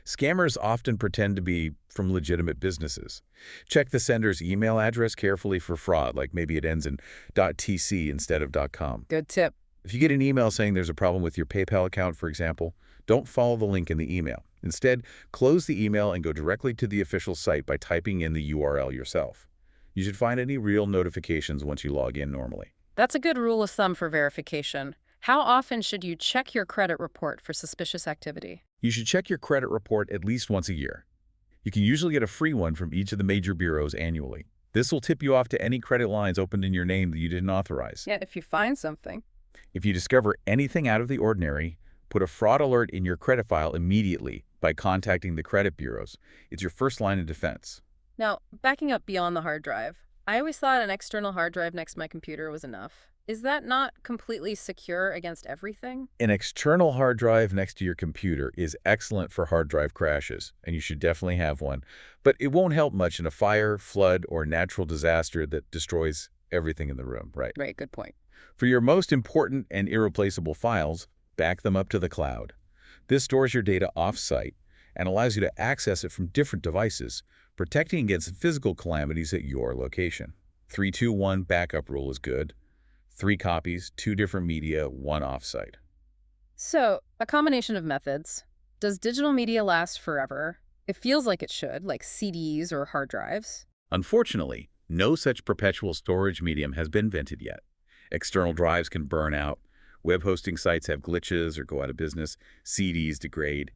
Scammers often pretend to be from legitimate businesses. Check the sender's email address carefully for fraud, like maybe it ends in .tc instead of .com. Good tip. If you get an email saying there's a problem with your PayPal account, for example, don't follow the link in the email. Instead, close the email and go directly to the official site by typing in the URL yourself. You should find any real notifications once you log in normally. That's a good rule of thumb for verification. How often should you check your credit report for suspicious activity? You should check your credit report at least once a year. You can usually get a free one from each of the major bureaus annually. This will tip you off to any credit lines opened in your name that you didn't authorize. Yeah, if you find something. If you discover anything out of the ordinary, put a fraud alert in your credit file immediately by contacting the credit bureaus. It's your first line of defense. Now, backing up beyond the hard drive, I always thought an external hard drive next to my computer was enough. Is that not completely secure against everything? An external hard drive next to your computer is excellent for hard drive crashes, and you should definitely have one. But it won't help much in a fire, flood, or natural disaster that destroys everything in the room, right? Right, good point. For your most important and irreplaceable files, back them up to the cloud. This stores your data off-site and allows you to access it from different devices, protecting against physical calamities at your location. 3-2-1 backup rule is good. 3 copies, 2 different media, 1 off-site. So, a combination of methods. Does digital media last forever? It feels like it should, like CDs or hard drives. Unfortunately, no such perpetual storage medium has been invented yet. External drives can burn out, web hosting sites have glitches or go out of business, CDs degrade.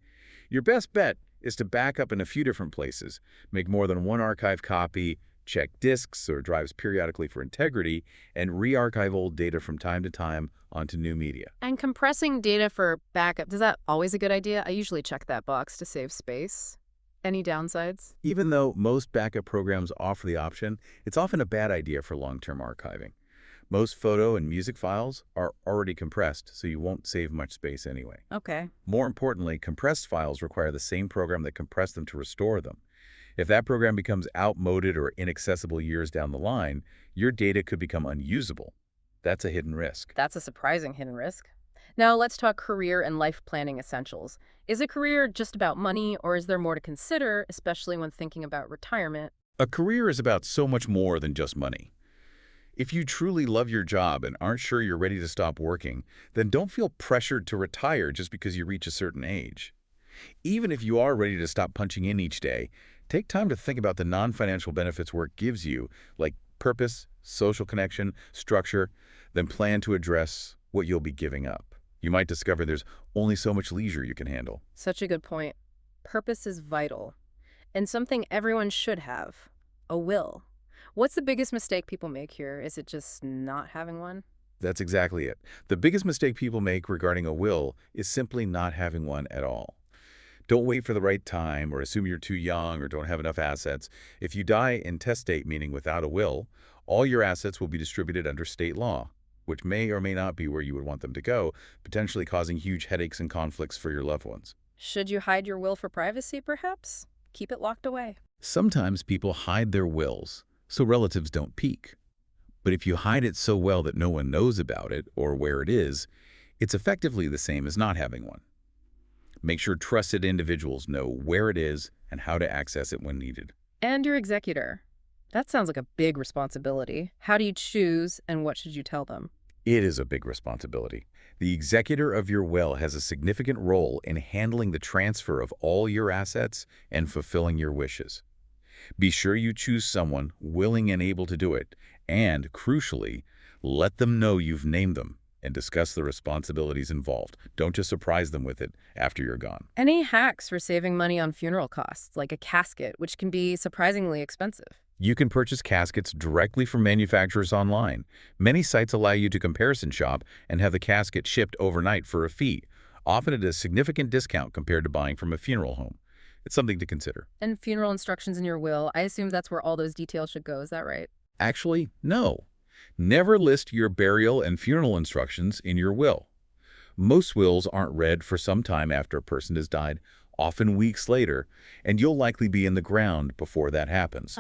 Your best bet is to back up in a few different places, make more than 1 archive copy, check disks or drives periodically for integrity, and re-archive old data from time to time onto new media. And compressing data for backup, is that always a good idea? I usually check that box to save space. Any downsides? Even though most backup programs offer the option, it's often a bad idea for long-term archiving. Most photo and music files are already compressed, so you won't save much space anyway. Okay. More importantly, compressed files require the same program that compressed them to restore them. If that program becomes outmoded or inaccessible years down the line, your data could become unusable. That's a hidden risk. That's a surprising hidden risk. Now let's talk career and life planning essentials. Is a career just about money, or is there more to consider, especially when thinking about retirement? A career is about so much more than just money. If you truly love your job and aren't sure you're ready to stop working, then don't feel pressured to retire just because you reach a certain age. Even if you are ready to stop punching in each day, take time to think about the non-financial benefits work gives you, like purpose, social connection, structure, then plan to address what you'll be giving up. You might discover there's only so much leisure you can handle. Such a good point. Purpose is vital, and something everyone should have, a will. What's the biggest mistake people make here? Is it just not having one? That's exactly it. The biggest mistake people make regarding a will is simply not having one at all. Don't wait for the right time or assume you're too young or don't have enough assets. If you die intestate, meaning without a will, all your assets will be distributed under state law. which may or may not be where you would want them to go, potentially causing huge headaches and conflicts for your loved ones. Should you hide your will for privacy, perhaps? Keep it locked away. Sometimes people hide their wills so relatives don't peek. But if you hide it so well that no one knows about it or where it is, it's effectively the same as not having one. Make sure trusted individuals know where it is and how to access it when needed. And your executor. That sounds like a big responsibility. How do you choose, and what should you tell them? It is a big responsibility. The executor of your will has a significant role in handling the transfer of all your assets and fulfilling your wishes. Be sure you choose someone willing and able to do it, and, crucially, let them know you've named them and discuss the responsibilities involved. Don't just surprise them with it after you're gone. Any hacks for saving money on funeral costs, like a casket, which can be surprisingly expensive? You can purchase caskets directly from manufacturers online. Many sites allow you to comparison shop and have the casket shipped overnight for a fee, often at a significant discount compared to buying from a funeral home. It's something to consider. And funeral instructions in your will, I assume that's where all those details should go, is that right? Actually, no. Never list your burial and funeral instructions in your will. Most wills aren't read for some time after a person has died, often weeks later, and you'll likely be in the ground before that happens.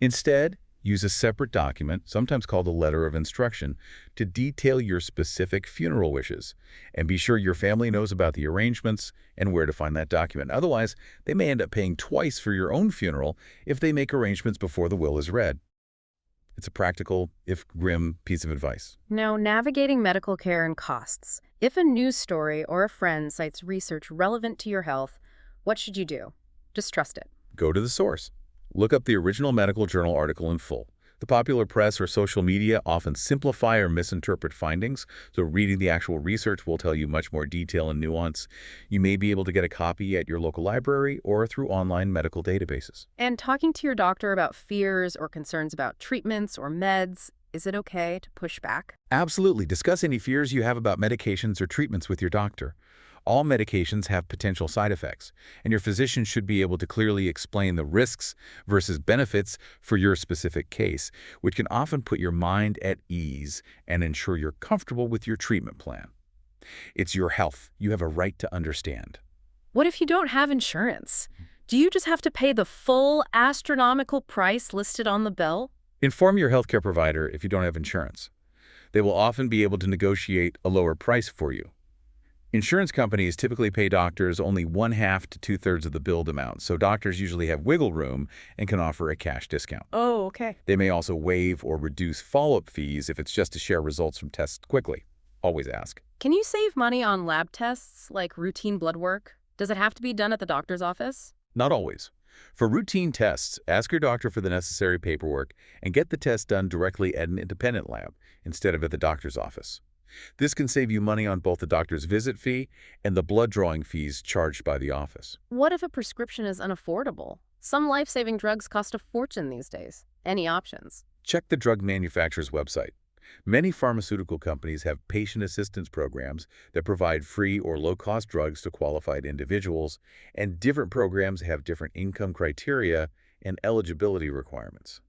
Instead, use a separate document, sometimes called a letter of instruction, to detail your specific funeral wishes. And be sure your family knows about the arrangements and where to find that document. Otherwise, they may end up paying twice for your own funeral if they make arrangements before the will is read. It's a practical, if grim, piece of advice. Now, navigating medical care and costs. If a news story or a friend cites research relevant to your health, what should you do? Just trust it. Go to the source. Look up the original medical journal article in full. The popular press or social media often simplify or misinterpret findings, so reading the actual research will tell you much more detail and nuance. You may be able to get a copy at your local library or through online medical databases. And talking to your doctor about fears or concerns about treatments or meds, is it okay to push back? Absolutely. Discuss any fears you have about medications or treatments with your doctor. All medications have potential side effects, and your physician should be able to clearly explain the risks versus benefits for your specific case, which can often put your mind at ease and ensure you're comfortable with your treatment plan. It's your health. You have a right to understand. What if you don't have insurance? Do you just have to pay the full astronomical price listed on the bill? Inform your healthcare provider if you don't have insurance. They will often be able to negotiate a lower price for you. Insurance companies typically pay doctors only 1/2 to 2/3 of the billed amount, so doctors usually have wiggle room and can offer a cash discount. Oh, okay. They may also waive or reduce follow-up fees if it's just to share results from tests quickly. Always ask. Can you save money on lab tests, like routine blood work? Does it have to be done at the doctor's office? Not always. For routine tests, ask your doctor for the necessary paperwork and get the test done directly at an independent lab instead of at the doctor's office. This can save you money on both the doctor's visit fee and the blood drawing fees charged by the office. What if a prescription is unaffordable? Some life-saving drugs cost a fortune these days. Any options? Check the drug manufacturer's website. Many pharmaceutical companies have patient assistance programs that provide free or low-cost drugs to qualified individuals, and different programs have different income criteria and eligibility requirements.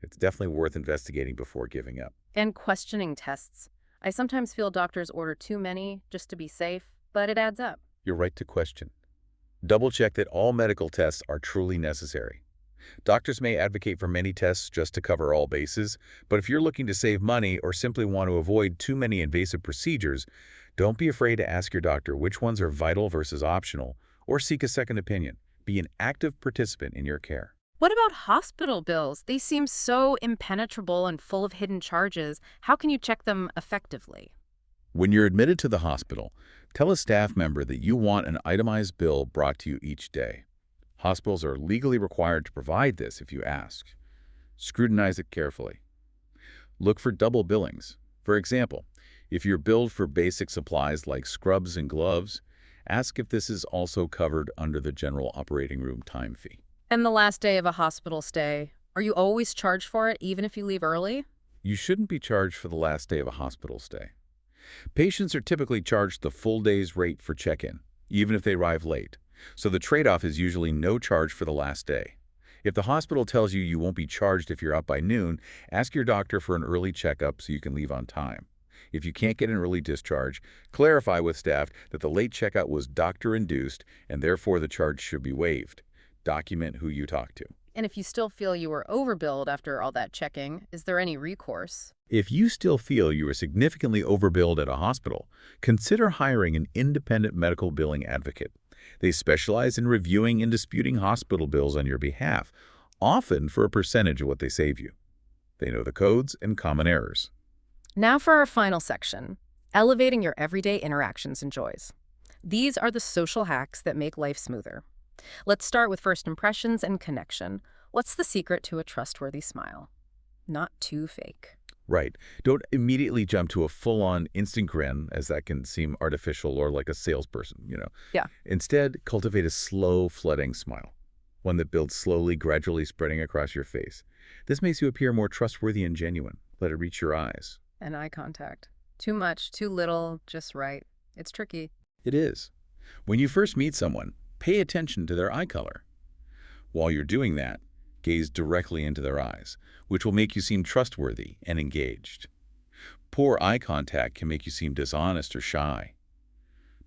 It's definitely worth investigating before giving up. And questioning tests. I sometimes feel doctors order too many just to be safe, but it adds up. You're right to question. Double-check that all medical tests are truly necessary. Doctors may advocate for many tests just to cover all bases, but if you're looking to save money or simply want to avoid too many invasive procedures, don't be afraid to ask your doctor which ones are vital versus optional, or seek a second opinion. Be an active participant in your care. What about hospital bills? They seem so impenetrable and full of hidden charges. How can you check them effectively? When you're admitted to the hospital, tell a staff member that you want an itemized bill brought to you each day. Hospitals are legally required to provide this if you ask. Scrutinize it carefully. Look for double billings. For example, if you're billed for basic supplies like scrubs and gloves, ask if this is also covered under the general operating room time fee. And the last day of a hospital stay, are you always charged for it, even if you leave early? You shouldn't be charged for the last day of a hospital stay. Patients are typically charged the full day's rate for check-in, even if they arrive late. So the trade-off is usually no charge for the last day. If the hospital tells you you won't be charged if you're up by noon, ask your doctor for an early checkup so you can leave on time. If you can't get an early discharge, clarify with staff that the late checkout was doctor-induced and therefore the charge should be waived. Document who you talked to. And if you still feel you were overbilled after all that checking, is there any recourse? If you still feel you were significantly overbilled at a hospital, consider hiring an independent medical billing advocate. They specialize in reviewing and disputing hospital bills on your behalf, often for a percentage of what they save you. They know the codes and common errors. Now for our final section, elevating your everyday interactions and joys. These are the social hacks that make life smoother. Let's start with first impressions and connection. What's the secret to a trustworthy smile? Not too fake. Right. Don't immediately jump to a full-on instant grin, as that can seem artificial or like a salesperson. Yeah. Instead, cultivate a slow, flooding smile, one that builds slowly, gradually spreading across your face. This makes you appear more trustworthy and genuine. Let it reach your eyes. And eye contact. Too much, too little, just right. It's tricky. It is. When you first meet someone, pay attention to their eye color. While you're doing that, gaze directly into their eyes, which will make you seem trustworthy and engaged. Poor eye contact can make you seem dishonest or shy.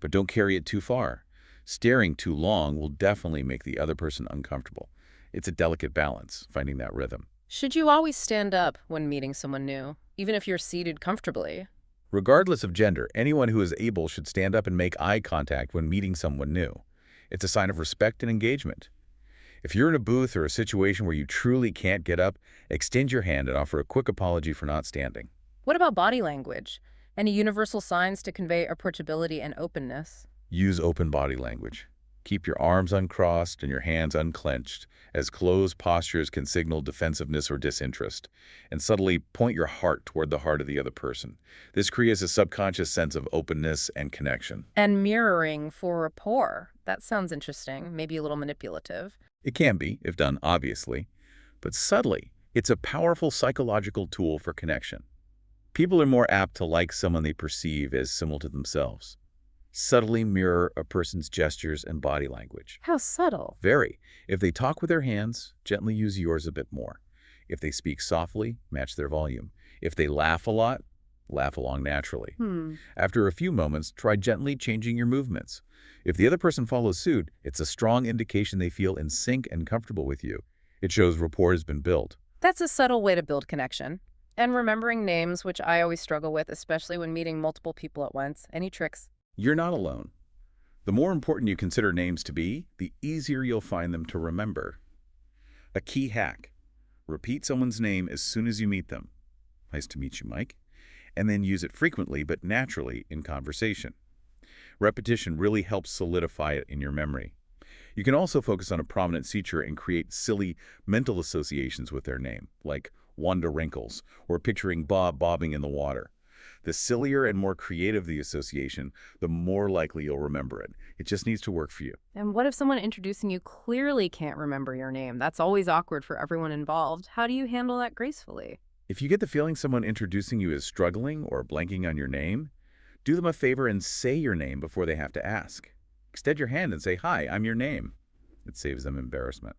But don't carry it too far. Staring too long will definitely make the other person uncomfortable. It's a delicate balance, finding that rhythm. Should you always stand up when meeting someone new, even if you're seated comfortably? Regardless of gender, anyone who is able should stand up and make eye contact when meeting someone new. It's a sign of respect and engagement. If you're in a booth or a situation where you truly can't get up, extend your hand and offer a quick apology for not standing. What about body language? Any universal signs to convey approachability and openness? Use open body language. Keep your arms uncrossed and your hands unclenched, as closed postures can signal defensiveness or disinterest. And subtly point your heart toward the heart of the other person. This creates a subconscious sense of openness and connection. And mirroring for rapport. That sounds interesting, maybe a little manipulative. It can be, if done obviously, but subtly, it's a powerful psychological tool for connection. People are more apt to like someone they perceive as similar to themselves. Subtly mirror a person's gestures and body language. How subtle. Very. If they talk with their hands, gently use yours a bit more. If they speak softly, match their volume. If they laugh a lot, laugh along naturally. After a few moments, try gently changing your movements. If the other person follows suit, it's a strong indication they feel in sync and comfortable with you. It shows rapport has been built. That's a subtle way to build connection. And remembering names, which I always struggle with, especially when meeting multiple people at once. Any tricks? You're not alone. The more important you consider names to be, the easier you'll find them to remember. A key hack: repeat someone's name as soon as you meet them. Nice to meet you, Mike. And then use it frequently but naturally in conversation. Repetition really helps solidify it in your memory. You can also focus on a prominent feature and create silly mental associations with their name, like Wanda Wrinkles or picturing Bob bobbing in the water. The sillier and more creative the association, the more likely you'll remember it. It just needs to work for you. And what if someone introducing you clearly can't remember your name? That's always awkward for everyone involved. How do you handle that gracefully? If you get the feeling someone introducing you is struggling or blanking on your name, do them a favor and say your name before they have to ask. Extend your hand and say, "Hi, I'm your name." It saves them embarrassment.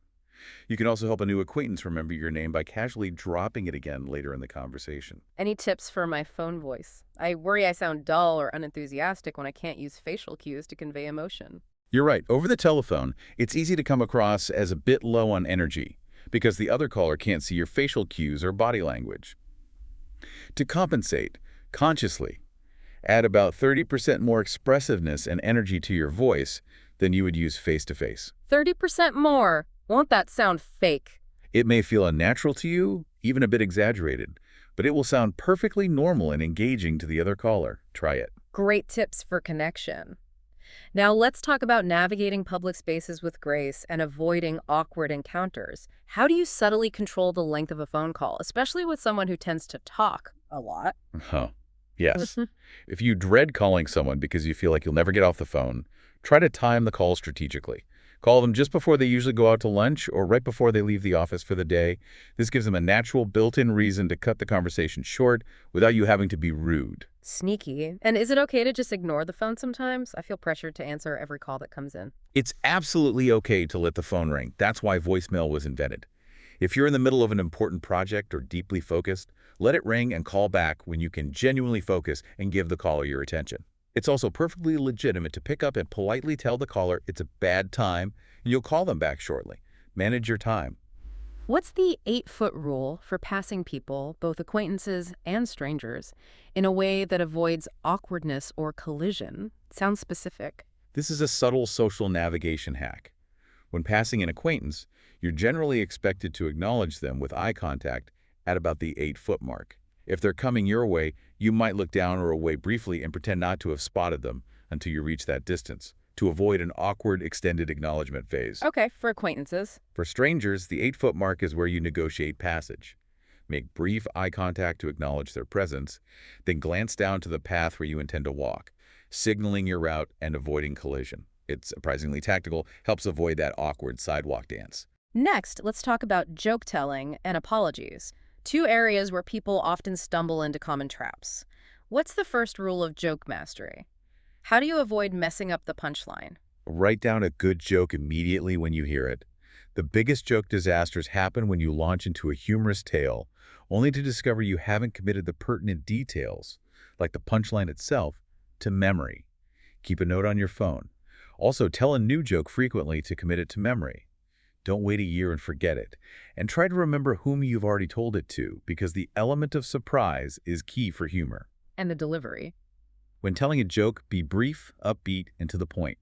You can also help a new acquaintance remember your name by casually dropping it again later in the conversation. Any tips for my phone voice? I worry I sound dull or unenthusiastic when I can't use facial cues to convey emotion. You're right. Over the telephone, it's easy to come across as a bit low on energy because the other caller can't see your facial cues or body language. To compensate, consciously, add about 30% more expressiveness and energy to your voice than you would use face-to-face. 30% more. Won't that sound fake? It may feel unnatural to you, even a bit exaggerated, but it will sound perfectly normal and engaging to the other caller. Try it. Great tips for connection. Now let's talk about navigating public spaces with grace and avoiding awkward encounters. How do you subtly control the length of a phone call, especially with someone who tends to talk a lot? Yes. If you dread calling someone because you feel like you'll never get off the phone, try to time the call strategically. Call them just before they usually go out to lunch or right before they leave the office for the day. This gives them a natural built-in reason to cut the conversation short without you having to be rude. Sneaky. And is it okay to just ignore the phone sometimes? I feel pressured to answer every call that comes in. It's absolutely okay to let the phone ring. That's why voicemail was invented. If you're in the middle of an important project or deeply focused, let it ring and call back when you can genuinely focus and give the caller your attention. It's also perfectly legitimate to pick up and politely tell the caller it's a bad time and you'll call them back shortly. Manage your time. What's the 8-foot rule for passing people, both acquaintances and strangers, in a way that avoids awkwardness or collision? Sounds specific. This is a subtle social navigation hack. When passing an acquaintance, you're generally expected to acknowledge them with eye contact at about the 8-foot mark. If they're coming your way, you might look down or away briefly and pretend not to have spotted them until you reach that distance, to avoid an awkward extended acknowledgement phase. Okay, for acquaintances. For strangers, the 8-foot mark is where you negotiate passage. Make brief eye contact to acknowledge their presence, then glance down to the path where you intend to walk, signaling your route and avoiding collision. It's surprisingly tactical, helps avoid that awkward sidewalk dance. Next, let's talk about joke telling and apologies, two areas where people often stumble into common traps. What's the first rule of joke mastery? How do you avoid messing up the punchline? Write down a good joke immediately when you hear it. The biggest joke disasters happen when you launch into a humorous tale, only to discover you haven't committed the pertinent details, like the punchline itself, to memory. Keep a note on your phone. Also, tell a new joke frequently to commit it to memory. Don't wait a year and forget it. And try to remember whom you've already told it to, because the element of surprise is key for humor. And the delivery. When telling a joke, be brief, upbeat, and to the point.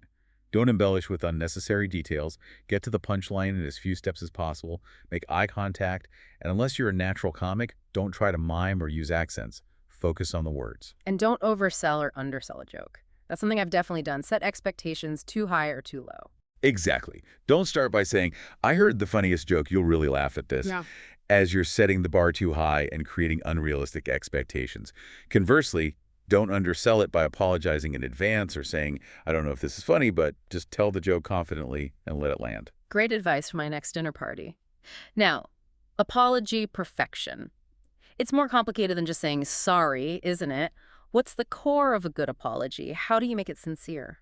Don't embellish with unnecessary details. Get to the punchline in as few steps as possible. Make eye contact. And unless you're a natural comic, don't try to mime or use accents. Focus on the words. And don't oversell or undersell a joke. That's something I've definitely done. Set expectations too high or too low. Exactly. Don't start by saying, I heard the funniest joke, you'll really laugh at this, Yeah. as you're setting the bar too high and creating unrealistic expectations. Conversely, don't undersell it by apologizing in advance or saying, I don't know if this is funny, but just tell the joke confidently and let it land. Great advice for my next dinner party. Now, apology perfection. It's more complicated than just saying sorry, isn't it? What's the core of a good apology? How do you make it sincere?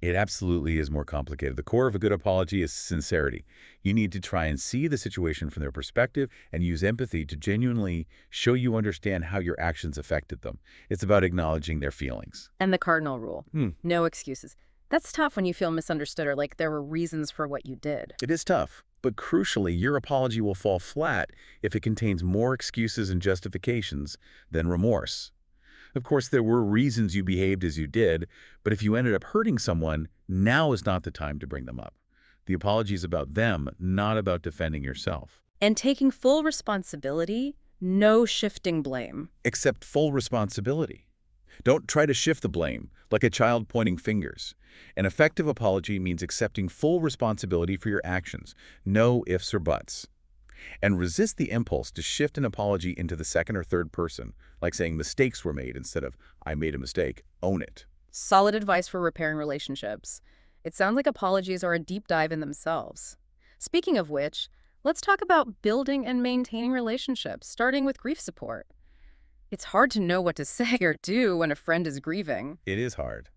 It absolutely is more complicated. The core of a good apology is sincerity. You need to try and see the situation from their perspective and use empathy to genuinely show you understand how your actions affected them. It's about acknowledging their feelings. And the cardinal rule. No excuses. That's tough when you feel misunderstood or like there were reasons for what you did. It is tough, but crucially, your apology will fall flat if it contains more excuses and justifications than remorse. Of course, there were reasons you behaved as you did, but if you ended up hurting someone, now is not the time to bring them up. The apology is about them, not about defending yourself. And taking full responsibility, no shifting blame. Accept full responsibility. Don't try to shift the blame, like a child pointing fingers. An effective apology means accepting full responsibility for your actions, no ifs or buts. And resist the impulse to shift an apology into the second or third person, like saying mistakes were made instead of I made a mistake. Own it. Solid advice for repairing relationships. It sounds like apologies are a deep dive in themselves. Speaking of which, let's talk about building and maintaining relationships, starting with grief support. It's hard to know what to say or do when a friend is grieving. It is hard.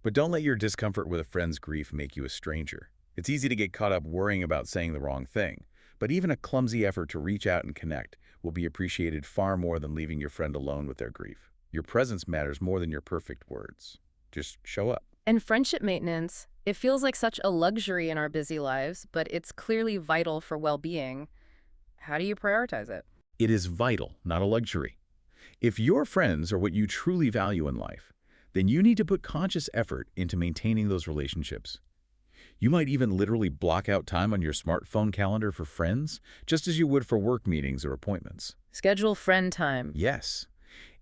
But don't let your discomfort with a friend's grief make you a stranger. It's easy to get caught up worrying about saying the wrong thing. But even a clumsy effort to reach out and connect will be appreciated far more than leaving your friend alone with their grief. Your presence matters more than your perfect words. Just show up. And friendship maintenance, it feels like such a luxury in our busy lives, but it's clearly vital for well-being. How do you prioritize it? It is vital, not a luxury. If your friends are what you truly value in life, then you need to put conscious effort into maintaining those relationships. You might even literally block out time on your smartphone calendar for friends, just as you would for work meetings or appointments. Schedule friend time. Yes.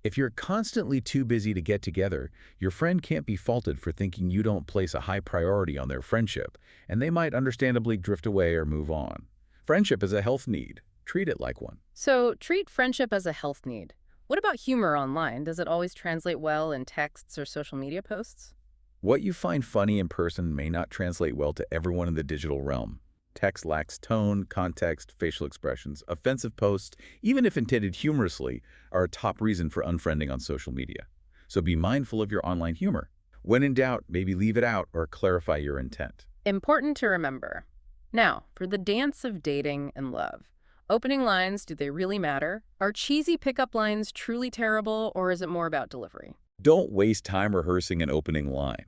If you're constantly too busy to get together, your friend can't be faulted for thinking you don't place a high priority on their friendship, and they might understandably drift away or move on. Friendship is a health need. Treat it like one. So treat friendship as a health need. What about humor online? Does it always translate well in texts or social media posts? What you find funny in person may not translate well to everyone in the digital realm. Text lacks tone, context, facial expressions. Offensive posts, even if intended humorously, are a top reason for unfriending on social media. So be mindful of your online humor. When in doubt, maybe leave it out or clarify your intent. Important to remember. Now, for the dance of dating and love. Opening lines, do they really matter? Are cheesy pickup lines truly terrible, or is it more about delivery? Don't waste time rehearsing an opening line.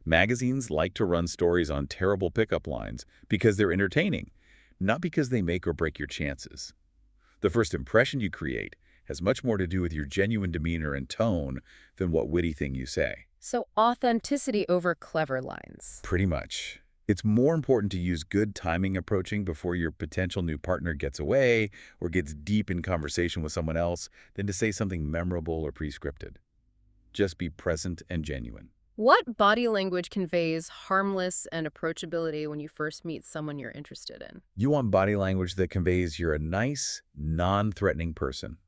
Magazines like to run stories on terrible pickup lines because they're entertaining, not because they make or break your chances. The first impression you create has much more to do with your genuine demeanor and tone than what witty thing you say. So authenticity over clever lines. Pretty much. It's more important to use good timing approaching before your potential new partner gets away or gets deep in conversation with someone else than to say something memorable or pre-scripted. Just be present and genuine. What body language conveys harmless and approachability when you first meet someone you're interested in? You want body language that conveys you're a nice, non-threatening person.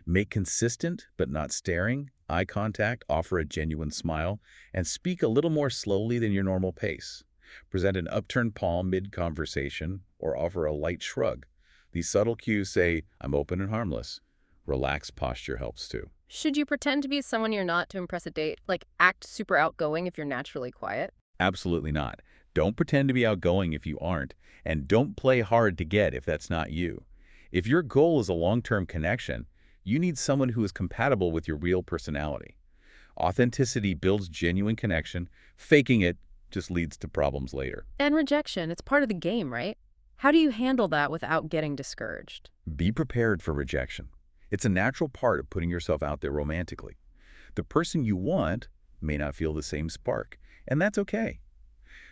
Make consistent, but not staring, eye contact, offer a genuine smile, and speak a little more slowly than your normal pace. Present an upturned palm mid-conversation or offer a light shrug. These subtle cues say, I'm open and harmless. Relaxed posture helps too. Should you pretend to be someone you're not to impress a date? Like act super outgoing if you're naturally quiet? Absolutely not. Don't pretend to be outgoing if you aren't, and don't play hard to get if that's not you. If your goal is a long-term connection, you need someone who is compatible with your real personality. Authenticity builds genuine connection. Faking it just leads to problems later. And rejection, it's part of the game, right? How do you handle that without getting discouraged? Be prepared for rejection. It's a natural part of putting yourself out there romantically. The person you want may not feel the same spark, and that's okay.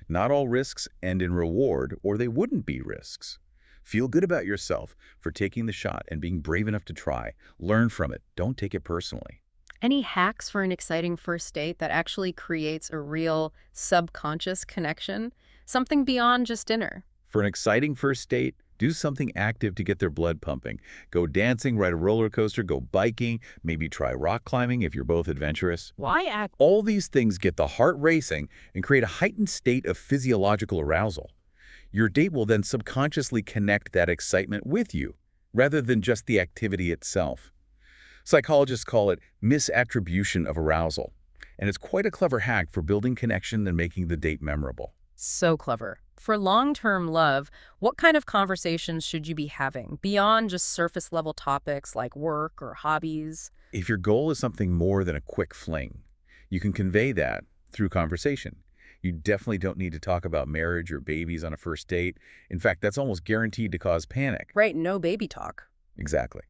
Not all risks end in reward, or they wouldn't be risks. Feel good about yourself for taking the shot and being brave enough to try. Learn from it. Don't take it personally. Any hacks for an exciting first date that actually creates a real subconscious connection? Something beyond just dinner. For an exciting first date, do something active to get their blood pumping. Go dancing, ride a roller coaster, go biking, maybe try rock climbing if you're both adventurous. Why act? All these things get the heart racing and create a heightened state of physiological arousal. Your date will then subconsciously connect that excitement with you, rather than just the activity itself. Psychologists call it misattribution of arousal, and it's quite a clever hack for building connection and making the date memorable. So clever. For long-term love, what kind of conversations should you be having beyond just surface-level topics like work or hobbies? If your goal is something more than a quick fling, you can convey that through conversation. You definitely don't need to talk about marriage or babies on a first date. In fact, that's almost guaranteed to cause panic. Right, no baby talk. Exactly.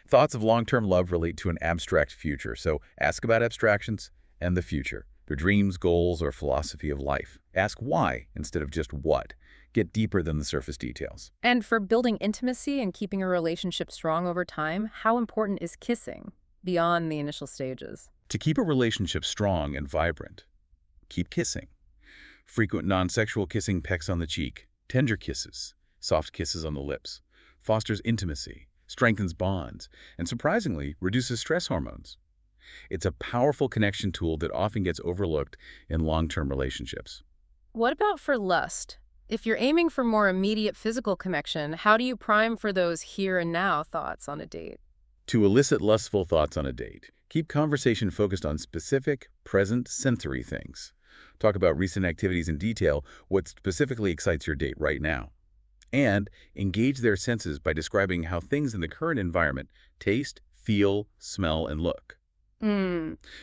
Thoughts of long-term love relate to an abstract future, so ask about abstractions and the future. Their dreams, goals, or philosophy of life. Ask why instead of just what. Get deeper than the surface details. And for building intimacy and keeping a relationship strong over time, how important is kissing beyond the initial stages? To keep a relationship strong and vibrant, keep kissing. Frequent non-sexual kissing, pecks on the cheek, tender kisses, soft kisses on the lips, fosters intimacy, strengthens bonds, and surprisingly, reduces stress hormones. It's a powerful connection tool that often gets overlooked in long-term relationships. What about for lust? If you're aiming for more immediate physical connection, how do you prime for those here and now thoughts on a date? To elicit lustful thoughts on a date, keep conversation focused on specific, present, sensory things. Talk about recent activities in detail, what specifically excites your date right now. And engage their senses by describing how things in the current environment taste, feel, smell, and look.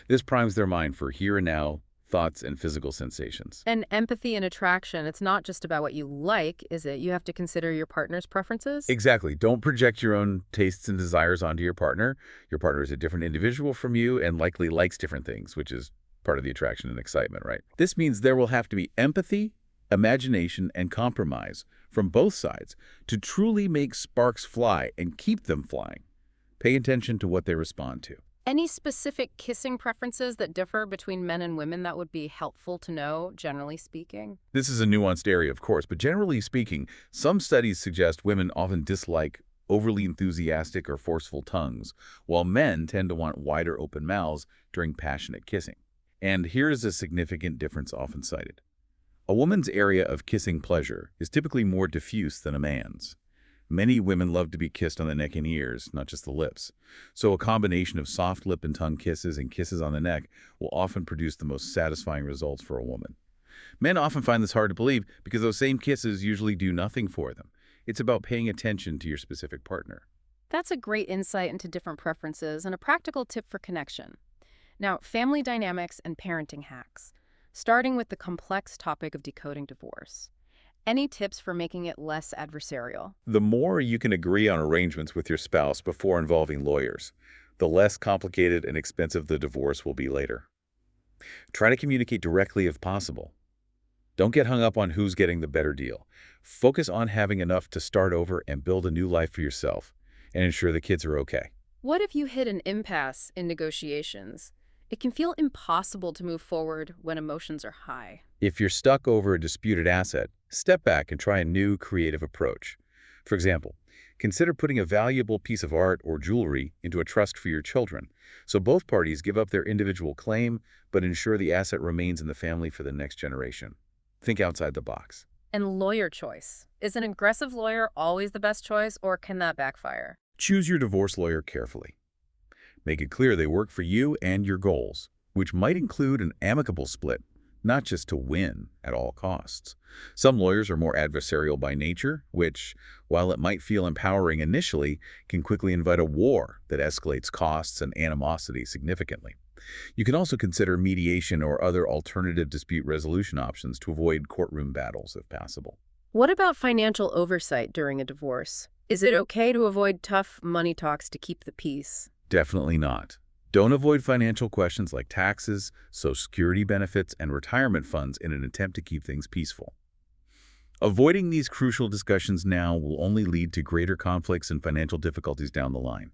This primes their mind for here and now thoughts and physical sensations. And empathy and attraction, it's not just about what you like, is it? You have to consider your partner's preferences? Exactly. Don't project your own tastes and desires onto your partner. Your partner is a different individual from you and likely likes different things, which is part of the attraction and excitement, right? This means there will have to be empathy, imagination, and compromise from both sides to truly make sparks fly and keep them flying. Pay attention to what they respond to. Any specific kissing preferences that differ between men and women that would be helpful to know, generally speaking? This is a nuanced area, of course, but generally speaking, some studies suggest women often dislike overly enthusiastic or forceful tongues, while men tend to want wider open mouths during passionate kissing. And here's a significant difference often cited. A woman's area of kissing pleasure is typically more diffuse than a man's. Many women love to be kissed on the neck and ears, not just the lips. So a combination of soft lip and tongue kisses and kisses on the neck will often produce the most satisfying results for a woman. Men often find this hard to believe because those same kisses usually do nothing for them. It's about paying attention to your specific partner. That's a great insight into different preferences and a practical tip for connection. Now, family dynamics and parenting hacks. Starting with the complex topic of decoding divorce. Any tips for making it less adversarial? The more you can agree on arrangements with your spouse before involving lawyers, the less complicated and expensive the divorce will be later. Try to communicate directly if possible. Don't get hung up on who's getting the better deal. Focus on having enough to start over and build a new life for yourself and ensure the kids are okay. What if you hit an impasse in negotiations? It can feel impossible to move forward when emotions are high. If you're stuck over a disputed asset, step back and try a new creative approach. For example, consider putting a valuable piece of art or jewelry into a trust for your children, so both parties give up their individual claim but ensure the asset remains in the family for the next generation. Think outside the box. And lawyer choice. Is an aggressive lawyer always the best choice, or can that backfire? Choose your divorce lawyer carefully. Make it clear they work for you and your goals, which might include an amicable split, not just to win at all costs. Some lawyers are more adversarial by nature, which, while it might feel empowering initially, can quickly invite a war that escalates costs and animosity significantly. You can also consider mediation or other alternative dispute resolution options to avoid courtroom battles if possible. What about financial oversight during a divorce? Is it okay to avoid tough money talks to keep the peace? Definitely not. Don't avoid financial questions like taxes, Social Security benefits, and retirement funds in an attempt to keep things peaceful. Avoiding these crucial discussions now will only lead to greater conflicts and financial difficulties down the line.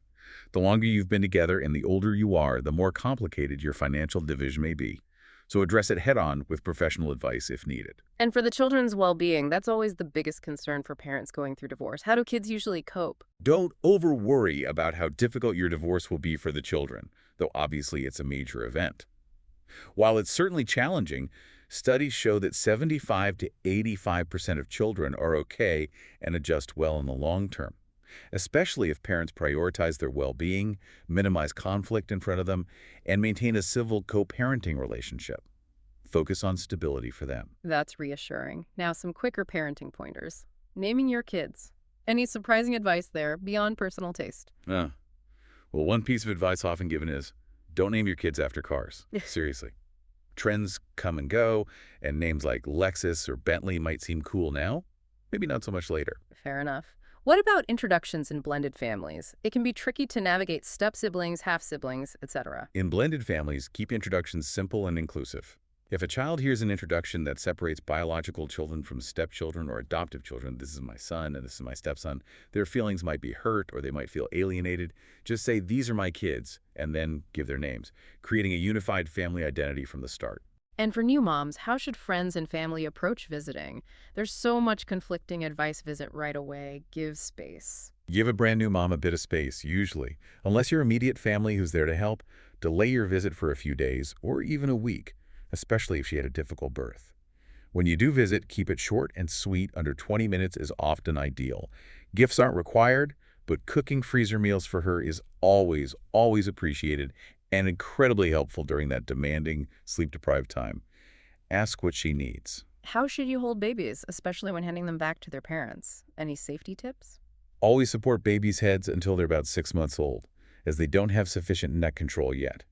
The longer you've been together and the older you are, the more complicated your financial division may be. So address it head-on with professional advice if needed. And for the children's well-being, that's always the biggest concern for parents going through divorce. How do kids usually cope? Don't over-worry about how difficult your divorce will be for the children, though obviously it's a major event. While it's certainly challenging, studies show that 75 to 85% of children are okay and adjust well in the long term, especially if parents prioritize their well-being, minimize conflict in front of them, and maintain a civil co-parenting relationship. Focus on stability for them. That's reassuring. Now, some quicker parenting pointers. Naming your kids. Any surprising advice there beyond personal taste? Well, one piece of advice often given is, don't name your kids after cars. Seriously. Trends come and go, and names like Lexus or Bentley might seem cool now, maybe not so much later. Fair enough. What about introductions in blended families? It can be tricky to navigate step-siblings, half-siblings, etc. In blended families, keep introductions simple and inclusive. If a child hears an introduction that separates biological children from stepchildren or adoptive children, this is my son and this is my stepson, their feelings might be hurt or they might feel alienated. Just say, these are my kids, and then give their names, creating a unified family identity from the start. And for new moms, how should friends and family approach visiting? There's so much conflicting advice. Visit right away. Give space. Give a brand new mom a bit of space, usually. Unless your immediate family who's there to help, delay your visit for a few days or even a week, especially if she had a difficult birth. When you do visit, keep it short and sweet. Under 20 minutes is often ideal. Gifts aren't required, but cooking freezer meals for her is always, always appreciated and incredibly helpful during that demanding, sleep-deprived time. Ask what she needs. How should you hold babies, especially when handing them back to their parents? Any safety tips? Always support babies' heads until they're about 6 months old, as they don't have sufficient neck control yet.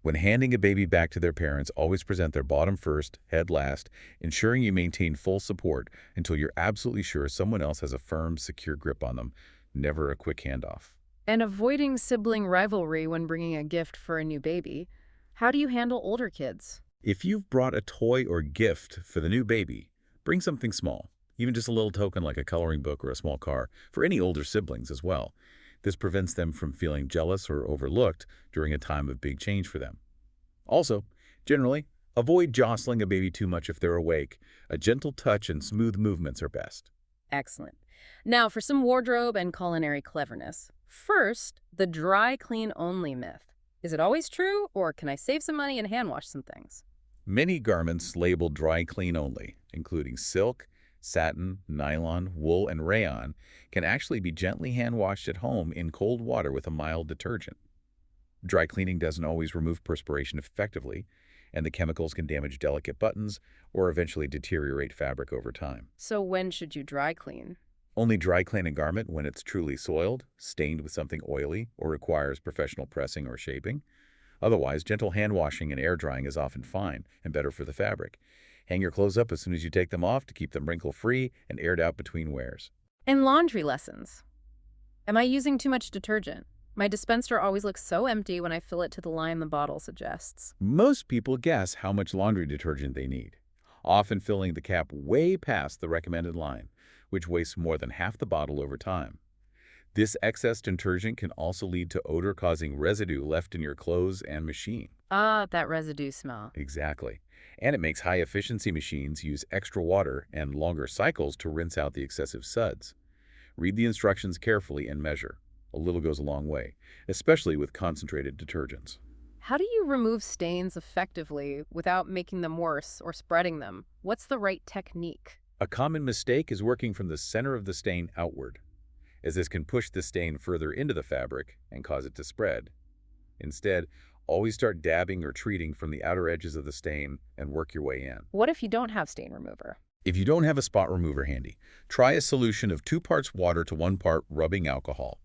When handing a baby back to their parents, always present their bottom first, head last, ensuring you maintain full support until you're absolutely sure someone else has a firm, secure grip on them, never a quick handoff. And avoiding sibling rivalry when bringing a gift for a new baby. How do you handle older kids? If you've brought a toy or gift for the new baby, bring something small, even just a little token like a coloring book or a small car, for any older siblings as well. This prevents them from feeling jealous or overlooked during a time of big change for them. Also, generally, avoid jostling a baby too much if they're awake. A gentle touch and smooth movements are best. Excellent. Now for some wardrobe and culinary cleverness. First, the dry clean only myth. Is it always true, or can I save some money and hand wash some things? Many garments labeled dry clean only, including silk, satin, nylon, wool, and rayon, can actually be gently hand-washed at home in cold water with a mild detergent. Dry cleaning doesn't always remove perspiration effectively, and the chemicals can damage delicate buttons or eventually deteriorate fabric over time. So when should you dry clean? Only dry clean a garment when it's truly soiled, stained with something oily, or requires professional pressing or shaping. Otherwise, gentle hand washing and air drying is often fine and better for the fabric. Hang your clothes up as soon as you take them off to keep them wrinkle-free and aired out between wears. And laundry lessons. Am I using too much detergent? My dispenser always looks so empty when I fill it to the line the bottle suggests. Most people guess how much laundry detergent they need, often filling the cap way past the recommended line, which wastes more than half the bottle over time. This excess detergent can also lead to odor-causing residue left in your clothes and machine. Ah, that residue smell. Exactly. And it makes high-efficiency machines use extra water and longer cycles to rinse out the excessive suds. Read the instructions carefully and measure. A little goes a long way, especially with concentrated detergents. How do you remove stains effectively without making them worse or spreading them? What's the right technique? A common mistake is working from the center of the stain outward, as this can push the stain further into the fabric and cause it to spread. Instead, always start dabbing or treating from the outer edges of the stain and work your way in. What if you don't have stain remover? If you don't have a spot remover handy, try a solution of 2 parts water to 1 part rubbing alcohol.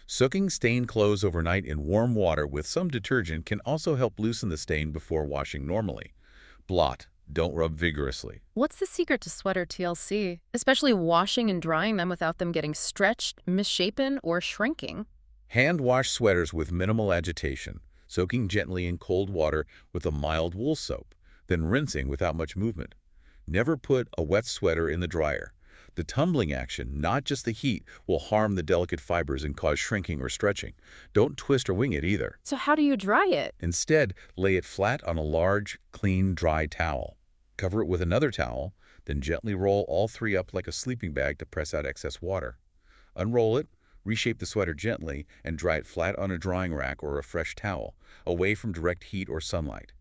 Soaking stained clothes overnight in warm water with some detergent can also help loosen the stain before washing normally. Blot. Don't rub vigorously. What's the secret to sweater TLC, especially washing and drying them without them getting stretched, misshapen, or shrinking? Hand wash sweaters with minimal agitation, soaking gently in cold water with a mild wool soap, then rinsing without much movement. Never put a wet sweater in the dryer. The tumbling action, not just the heat, will harm the delicate fibers and cause shrinking or stretching. Don't twist or wing it either. So how do you dry it? Instead, lay it flat on a large, clean, dry towel. Cover it with another towel, then gently roll all 3 up like a sleeping bag to press out excess water. Unroll it, reshape the sweater gently, and dry it flat on a drying rack or a fresh towel, away from direct heat or sunlight.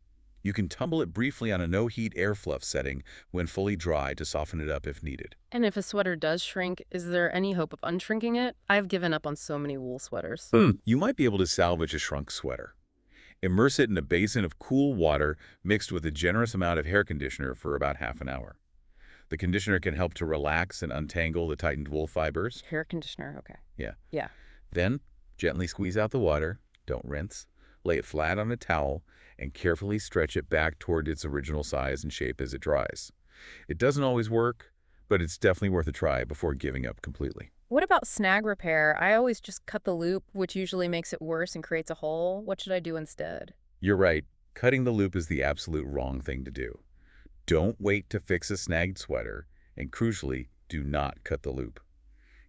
You can tumble it briefly on a no-heat air fluff setting when fully dry to soften it up if needed. And if a sweater does shrink, is there any hope of unshrinking it? I've given up on so many wool sweaters. You might be able to salvage a shrunk sweater. Immerse it in a basin of cool water mixed with a generous amount of hair conditioner for about half an hour. The conditioner can help to relax and untangle the tightened wool fibers. Hair conditioner, okay. Yeah. Yeah. Then, gently squeeze out the water. Don't rinse. Lay it flat on a towel and carefully stretch it back toward its original size and shape as it dries. It doesn't always work, but it's definitely worth a try before giving up completely. What about snag repair? I always just cut the loop, which usually makes it worse and creates a hole. What should I do instead? You're right. Cutting the loop is the absolute wrong thing to do. Don't wait to fix a snagged sweater, and crucially, do not cut the loop.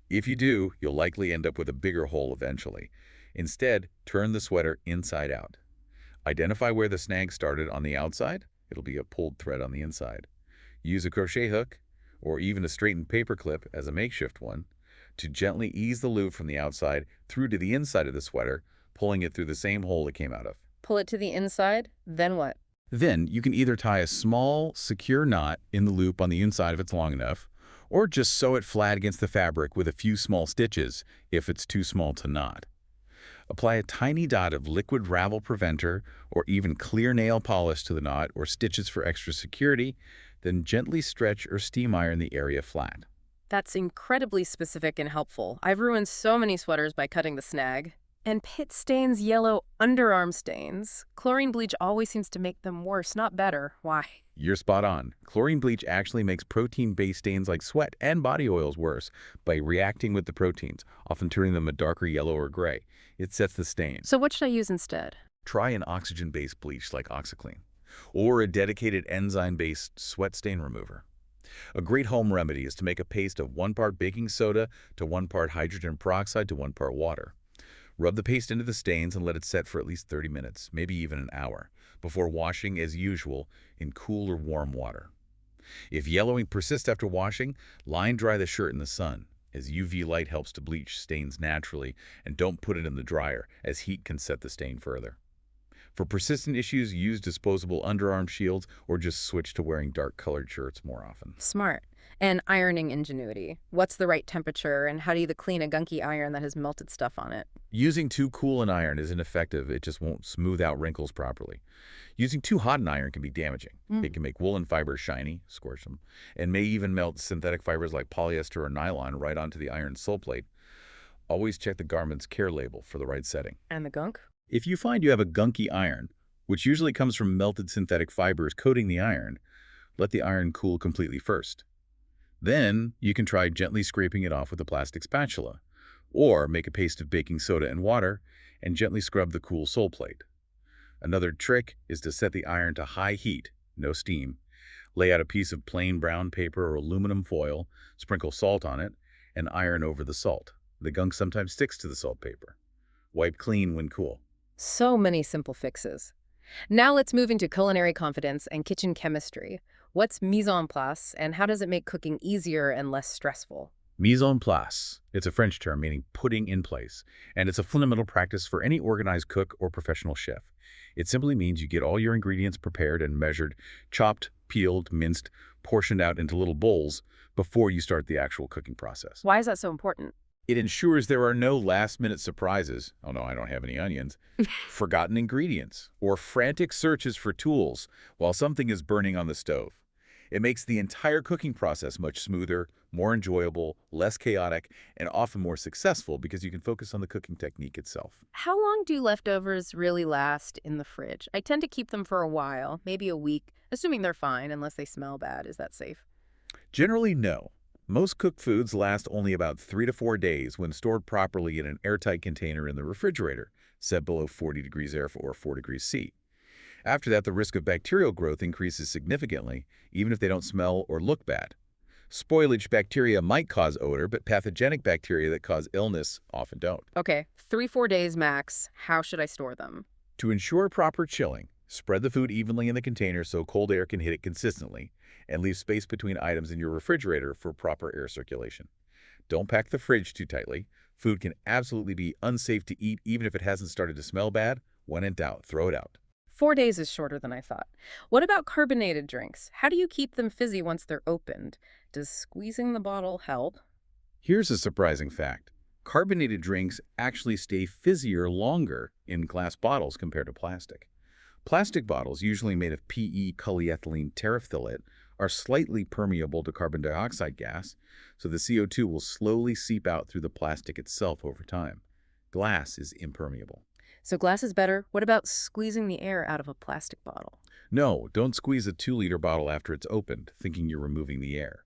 If you do, you'll likely end up with a bigger hole eventually. Instead, turn the sweater inside out. Identify where the snag started on the outside. It'll be a pulled thread on the inside. Use a crochet hook, or even a straightened paper clip as a makeshift one, to gently ease the loop from the outside through to the inside of the sweater, pulling it through the same hole it came out of. Pull it to the inside, then what? Then you can either tie a small, secure knot in the loop on the inside if it's long enough, or just sew it flat against the fabric with a few small stitches if it's too small to knot. Apply a tiny dot of liquid ravel preventer or even clear nail polish to the knot or stitches for extra security, then gently stretch or steam iron the area flat. That's incredibly specific and helpful. I've ruined so many sweaters by cutting the snag. And pit stains, yellow underarm stains. Chlorine bleach always seems to make them worse, not better. Why? You're spot on. Chlorine bleach actually makes protein-based stains like sweat and body oils worse by reacting with the proteins, often turning them a darker yellow or gray. It sets the stain. So what should I use instead? Try an oxygen-based bleach like OxyClean, or a dedicated enzyme-based sweat stain remover. A great home remedy is to make a paste of 1 part baking soda to 1 part hydrogen peroxide to 1 part water. Rub the paste into the stains and let it set for at least 30 minutes, maybe even an hour, before washing as usual in cool or warm water. If yellowing persists after washing, line dry the shirt in the sun, as UV light helps to bleach stains naturally, and don't put it in the dryer, as heat can set the stain further. For persistent issues, use disposable underarm shields or just switch to wearing dark-colored shirts more often. Smart. And ironing ingenuity. What's the right temperature, and how do you clean a gunky iron that has melted stuff on it? Using too cool an iron isn't effective. It just won't smooth out wrinkles properly. Using too hot an iron can be damaging. It can make woolen fibers shiny, scorch them, and may even melt synthetic fibers like polyester or nylon right onto the iron sole plate. Always check the garment's care label for the right setting. And the gunk? If you find you have a gunky iron, which usually comes from melted synthetic fibers coating the iron, let the iron cool completely first. Then you can try gently scraping it off with a plastic spatula, or make a paste of baking soda and water and gently scrub the cool sole plate. Another trick is to set the iron to high heat, no steam. Lay out a piece of plain brown paper or aluminum foil, sprinkle salt on it, and iron over the salt. The gunk sometimes sticks to the salt paper. Wipe clean when cool. So many simple fixes. Now let's move into culinary confidence and kitchen chemistry. What's mise en place, and how does it make cooking easier and less stressful? Mise en place. It's a French term meaning putting in place, and it's a fundamental practice for any organized cook or professional chef. It simply means you get all your ingredients prepared and measured, chopped, peeled, minced, portioned out into little bowls before you start the actual cooking process. Why is that so important? It ensures there are no last-minute surprises, oh no, I don't have any onions, forgotten ingredients, or frantic searches for tools while something is burning on the stove. It makes the entire cooking process much smoother, more enjoyable, less chaotic, and often more successful because you can focus on the cooking technique itself. How long do leftovers really last in the fridge? I tend to keep them for a while, maybe a week, assuming they're fine unless they smell bad. Is that safe? Generally, no. Most cooked foods last only about 3 to 4 days when stored properly in an airtight container in the refrigerator, set below 40 degrees F or 4 degrees C. After that, the risk of bacterial growth increases significantly, even if they don't smell or look bad. Spoilage bacteria might cause odor, but pathogenic bacteria that cause illness often don't. Okay, 3-4 days max. How should I store them? To ensure proper chilling, spread the food evenly in the container so cold air can hit it consistently, and leave space between items in your refrigerator for proper air circulation. Don't pack the fridge too tightly. Food can absolutely be unsafe to eat even if it hasn't started to smell bad. When in doubt, throw it out. 4 days is shorter than I thought. What about carbonated drinks? How do you keep them fizzy once they're opened? Does squeezing the bottle help? Here's a surprising fact. Carbonated drinks actually stay fizzier longer in glass bottles compared to plastic. Plastic bottles, usually made of PE polyethylene terephthalate, are slightly permeable to carbon dioxide gas, so the CO2 will slowly seep out through the plastic itself over time. Glass is impermeable. So glass is better. What about squeezing the air out of a plastic bottle? No, don't squeeze a 2-liter bottle after it's opened, thinking you're removing the air.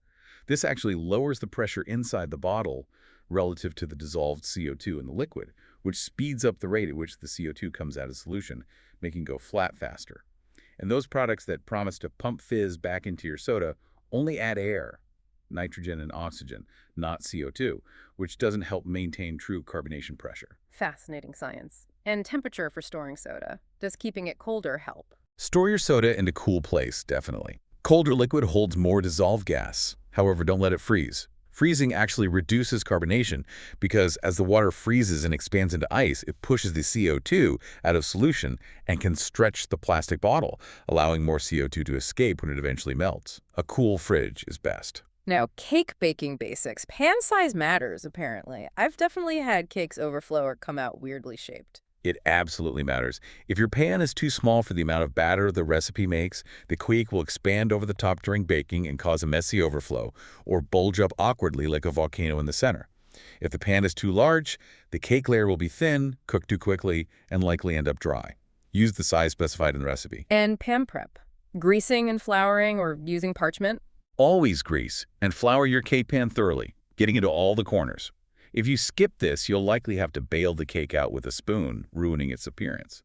This actually lowers the pressure inside the bottle relative to the dissolved CO2 in the liquid, which speeds up the rate at which the CO2 comes out of solution, making it go flat faster. And those products that promise to pump fizz back into your soda only add air, nitrogen and oxygen, not CO2, which doesn't help maintain true carbonation pressure. Fascinating science. And temperature for storing soda. Does keeping it colder help? Store your soda in a cool place, definitely. Colder liquid holds more dissolved gas. However, don't let it freeze. Freezing actually reduces carbonation because as the water freezes and expands into ice, it pushes the CO2 out of solution and can stretch the plastic bottle, allowing more CO2 to escape when it eventually melts. A cool fridge is best. Now, cake baking basics. Pan size matters, apparently. I've definitely had cakes overflow or come out weirdly shaped. It absolutely matters. If your pan is too small for the amount of batter the recipe makes, the cake will expand over the top during baking and cause a messy overflow, or bulge up awkwardly like a volcano in the center. If the pan is too large, the cake layer will be thin, cook too quickly, and likely end up dry. Use the size specified in the recipe. And pan prep. Greasing and flouring or using parchment? Always grease and flour your cake pan thoroughly, getting into all the corners. If you skip this, you'll likely have to bail the cake out with a spoon, ruining its appearance.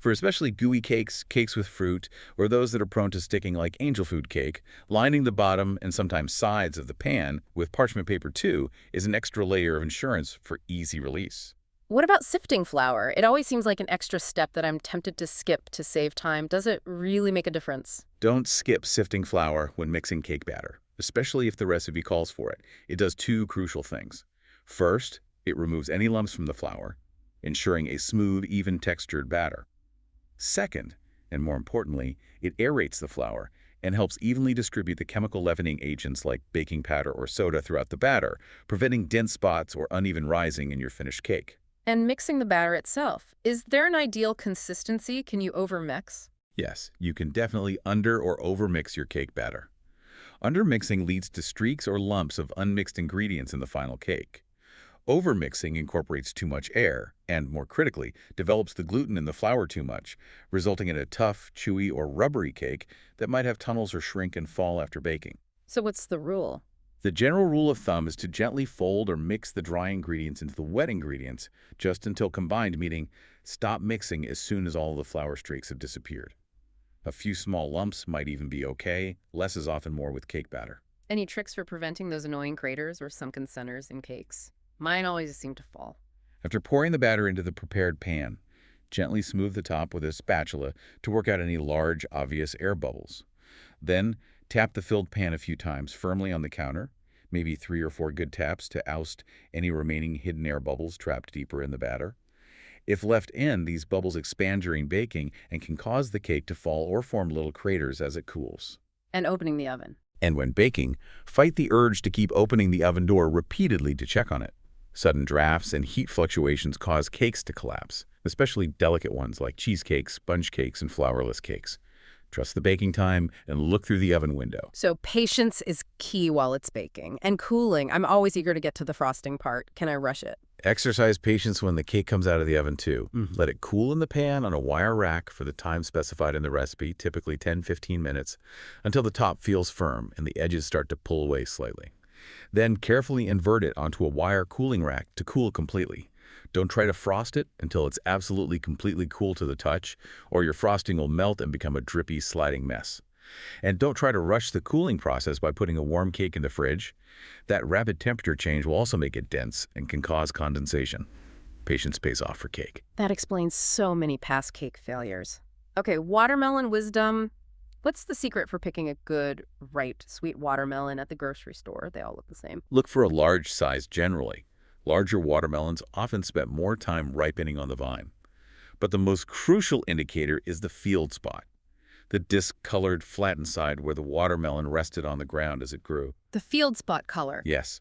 For especially gooey cakes, cakes with fruit, or those that are prone to sticking like angel food cake, lining the bottom and sometimes sides of the pan with parchment paper too is an extra layer of insurance for easy release. What about sifting flour? It always seems like an extra step that I'm tempted to skip to save time. Does it really make a difference? Don't skip sifting flour when mixing cake batter, especially if the recipe calls for it. It does two crucial things. First, it removes any lumps from the flour, ensuring a smooth, even textured batter. Second, and more importantly, it aerates the flour, and helps evenly distribute the chemical leavening agents like baking powder or soda throughout the batter, preventing dense spots or uneven rising in your finished cake. And mixing the batter itself. Is there an ideal consistency? Can you overmix? Yes, you can definitely under or overmix your cake batter. Undermixing leads to streaks or lumps of unmixed ingredients in the final cake. Overmixing incorporates too much air and, more critically, develops the gluten in the flour too much, resulting in a tough, chewy, or rubbery cake that might have tunnels or shrink and fall after baking. So what's the rule? The general rule of thumb is to gently fold or mix the dry ingredients into the wet ingredients just until combined, meaning stop mixing as soon as all the flour streaks have disappeared. A few small lumps might even be okay. Less is often more with cake batter. Any tricks for preventing those annoying craters or sunken centers in cakes? Mine always seem to fall. After pouring the batter into the prepared pan, gently smooth the top with a spatula to work out any large, obvious air bubbles. Then, tap the filled pan a few times firmly on the counter, maybe 3 or 4 good taps to oust any remaining hidden air bubbles trapped deeper in the batter. If left in, these bubbles expand during baking and can cause the cake to fall or form little craters as it cools. And opening the oven. And when baking, fight the urge to keep opening the oven door repeatedly to check on it. Sudden drafts and heat fluctuations cause cakes to collapse, especially delicate ones like cheesecakes, sponge cakes, and flourless cakes. Trust the baking time and look through the oven window. So patience is key while it's baking. And cooling. I'm always eager to get to the frosting part. Can I rush it? Exercise patience when the cake comes out of the oven too. Let it cool in the pan on a wire rack for the time specified in the recipe, typically 10-15 minutes, until the top feels firm and the edges start to pull away slightly. Then carefully invert it onto a wire cooling rack to cool completely. Don't try to frost it until it's absolutely completely cool to the touch, or your frosting will melt and become a drippy, sliding mess. And don't try to rush the cooling process by putting a warm cake in the fridge. That rapid temperature change will also make it dense and can cause condensation. Patience pays off for cake. That explains so many past cake failures. Okay, watermelon wisdom. What's the secret for picking a good, ripe, sweet watermelon at the grocery store? They all look the same. Look for a large size generally. Larger watermelons often spend more time ripening on the vine. But the most crucial indicator is the field spot, the disc-colored flattened side where the watermelon rested on the ground as it grew. The field spot color. Yes.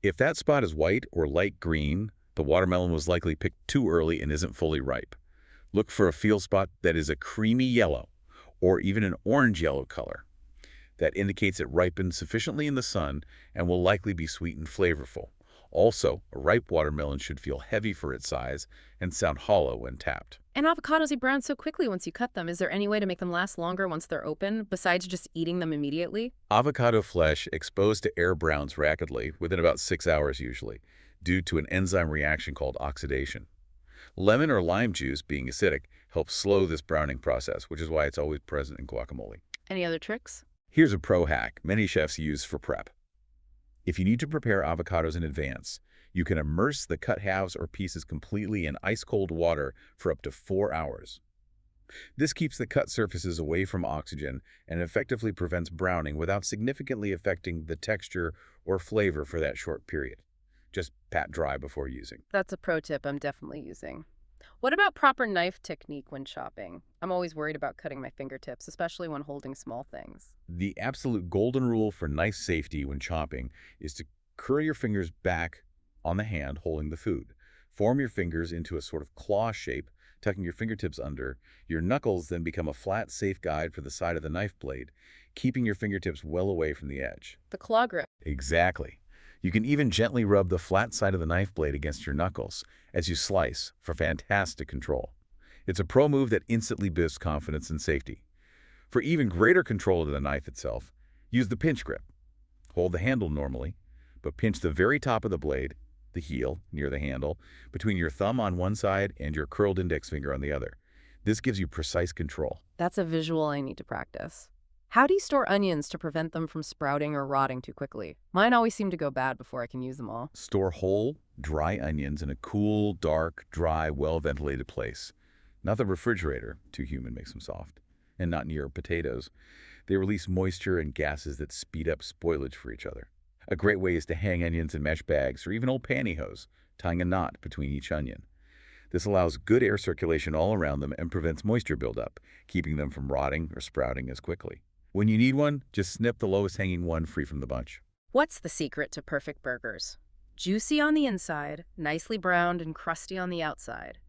If that spot is white or light green, the watermelon was likely picked too early and isn't fully ripe. Look for a field spot that is a creamy yellow or even an orange-yellow color. That indicates it ripened sufficiently in the sun and will likely be sweet and flavorful. Also, a ripe watermelon should feel heavy for its size and sound hollow when tapped. And avocados eat brown so quickly once you cut them. Is there any way to make them last longer once they're open, besides just eating them immediately? Avocado flesh exposed to air browns rapidly, within about 6 hours usually, due to an enzyme reaction called oxidation. Lemon or lime juice, being acidic, helps slow this browning process, which is why it's always present in guacamole. Any other tricks? Here's a pro hack many chefs use for prep. If you need to prepare avocados in advance, you can immerse the cut halves or pieces completely in ice-cold water for up to 4 hours. This keeps the cut surfaces away from oxygen and effectively prevents browning without significantly affecting the texture or flavor for that short period. Just pat dry before using. That's a pro tip I'm definitely using. What about proper knife technique when chopping? I'm always worried about cutting my fingertips, especially when holding small things. The absolute golden rule for knife safety when chopping is to curl your fingers back on the hand holding the food. Form your fingers into a sort of claw shape, tucking your fingertips under. Your knuckles then become a flat, safe guide for the side of the knife blade, keeping your fingertips well away from the edge. The claw grip. Exactly. You can even gently rub the flat side of the knife blade against your knuckles as you slice for fantastic control. It's a pro move that instantly boosts confidence and safety. For even greater control of the knife itself, use the pinch grip. Hold the handle normally, but pinch the very top of the blade, the heel, near the handle, between your thumb on one side and your curled index finger on the other. This gives you precise control. That's a visual I need to practice. How do you store onions to prevent them from sprouting or rotting too quickly? Mine always seem to go bad before I can use them all. Store whole, dry onions in a cool, dark, dry, well-ventilated place. Not the refrigerator, too humid makes them soft, and not near potatoes. They release moisture and gases that speed up spoilage for each other. A great way is to hang onions in mesh bags or even old pantyhose, tying a knot between each onion. This allows good air circulation all around them and prevents moisture buildup, keeping them from rotting or sprouting as quickly. When you need one, just snip the lowest hanging one free from the bunch. What's the secret to perfect burgers? Juicy on the inside, nicely browned and crusty on the outside.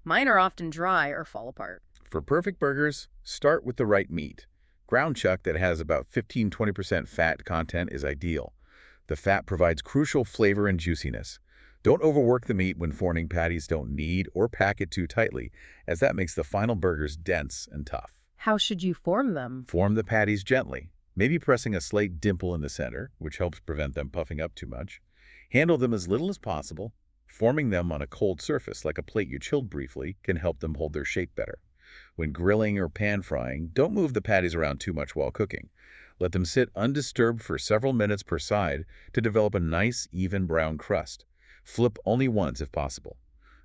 Mine are often dry or fall apart. For perfect burgers, start with the right meat. Ground chuck that has about 15–20% fat content is ideal. The fat provides crucial flavor and juiciness. Don't overwork the meat when forming patties don't knead or pack it too tightly, as that makes the final burgers dense and tough. How should you form them? Form the patties gently, maybe pressing a slight dimple in the center, which helps prevent them puffing up too much. Handle them as little as possible. Forming them on a cold surface, like a plate you chilled briefly, can help them hold their shape better. When grilling or pan frying, don't move the patties around too much while cooking. Let them sit undisturbed for several minutes per side to develop a nice, even brown crust. Flip only once if possible.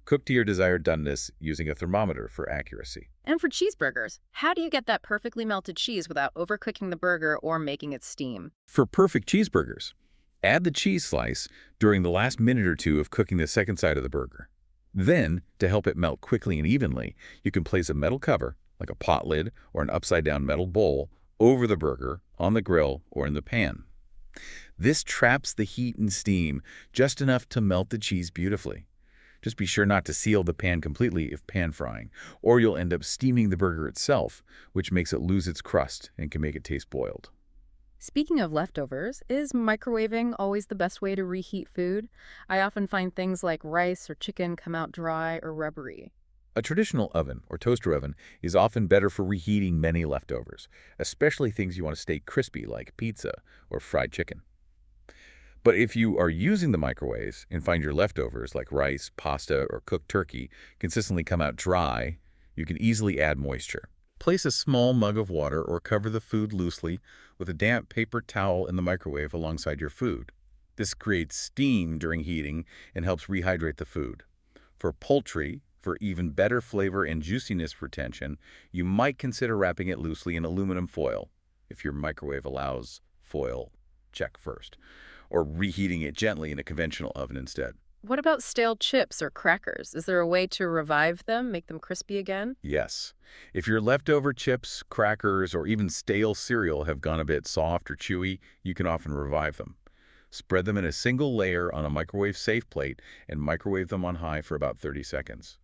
Cook to your desired doneness using a thermometer for accuracy. And for cheeseburgers, how do you get that perfectly melted cheese without overcooking the burger or making it steam? For perfect cheeseburgers, add the cheese slice during the last minute or two of cooking the second side of the burger. Then, to help it melt quickly and evenly, you can place a metal cover, like a pot lid or an upside-down metal bowl, over the burger, on the grill, or in the pan. This traps the heat and steam just enough to melt the cheese beautifully. Just be sure not to seal the pan completely if pan frying, or you'll end up steaming the burger itself, which makes it lose its crust and can make it taste boiled. Speaking of leftovers, is microwaving always the best way to reheat food? I often find things like rice or chicken come out dry or rubbery. A traditional oven or toaster oven is often better for reheating many leftovers, especially things you want to stay crispy like pizza or fried chicken. But if you are using the microwaves and find your leftovers like rice, pasta, or cooked turkey consistently come out dry, you can easily add moisture. Place a small mug of water or cover the food loosely with a damp paper towel in the microwave alongside your food. This creates steam during heating and helps rehydrate the food. For poultry, for even better flavor and juiciness retention, you might consider wrapping it loosely in aluminum foil. If your microwave allows foil, check first, or reheating it gently in a conventional oven instead. What about stale chips or crackers? Is there a way to revive them, make them crispy again? Yes. If your leftover chips, crackers, or even stale cereal have gone a bit soft or chewy, you can often revive them. Spread them in a single layer on a microwave-safe plate and microwave them on high for about 30 seconds.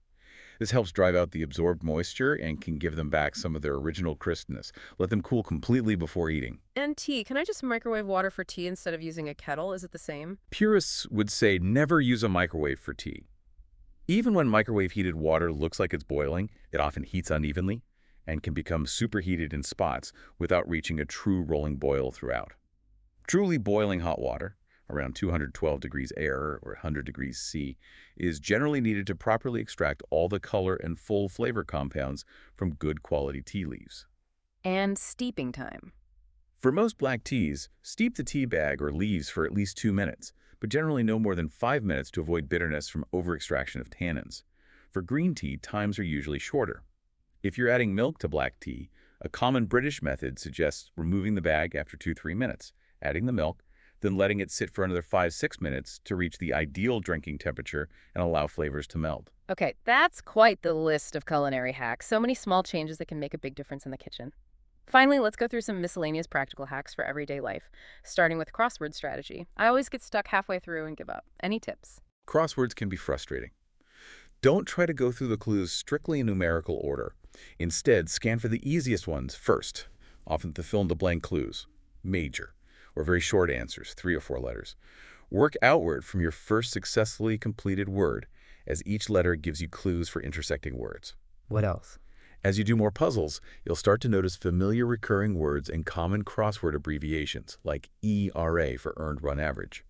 This helps drive out the absorbed moisture and can give them back some of their original crispness. Let them cool completely before eating. And tea. Can I just microwave water for tea instead of using a kettle? Is it the same? Purists would say never use a microwave for tea. Even when microwave-heated water looks like it's boiling, it often heats unevenly and can become superheated in spots without reaching a true rolling boil throughout. Truly boiling hot water, around 212 degrees air or 100 degrees C, is generally needed to properly extract all the color and full flavor compounds from good quality tea leaves. And steeping time. For most black teas, steep the tea bag or leaves for at least 2 minutes, but generally no more than 5 minutes to avoid bitterness from over-extraction of tannins. For green tea, times are usually shorter. If you're adding milk to black tea, a common British method suggests removing the bag after 2–3 minutes, adding the milk, then letting it sit for another 5–6 minutes to reach the ideal drinking temperature and allow flavors to melt. Okay, that's quite the list of culinary hacks. So many small changes that can make a big difference in the kitchen. Finally, let's go through some miscellaneous practical hacks for everyday life, starting with crossword strategy. I always get stuck halfway through and give up. Any tips? Crosswords can be frustrating. Don't try to go through the clues strictly in numerical order. Instead, scan for the easiest ones first, often the fill-in-the-blank clues, major, or very short answers, 3 or 4 letters. Work outward from your first successfully completed word, as each letter gives you clues for intersecting words. What else? As you do more puzzles, you'll start to notice familiar recurring words and common crossword abbreviations, like ERA for Earned Run Average.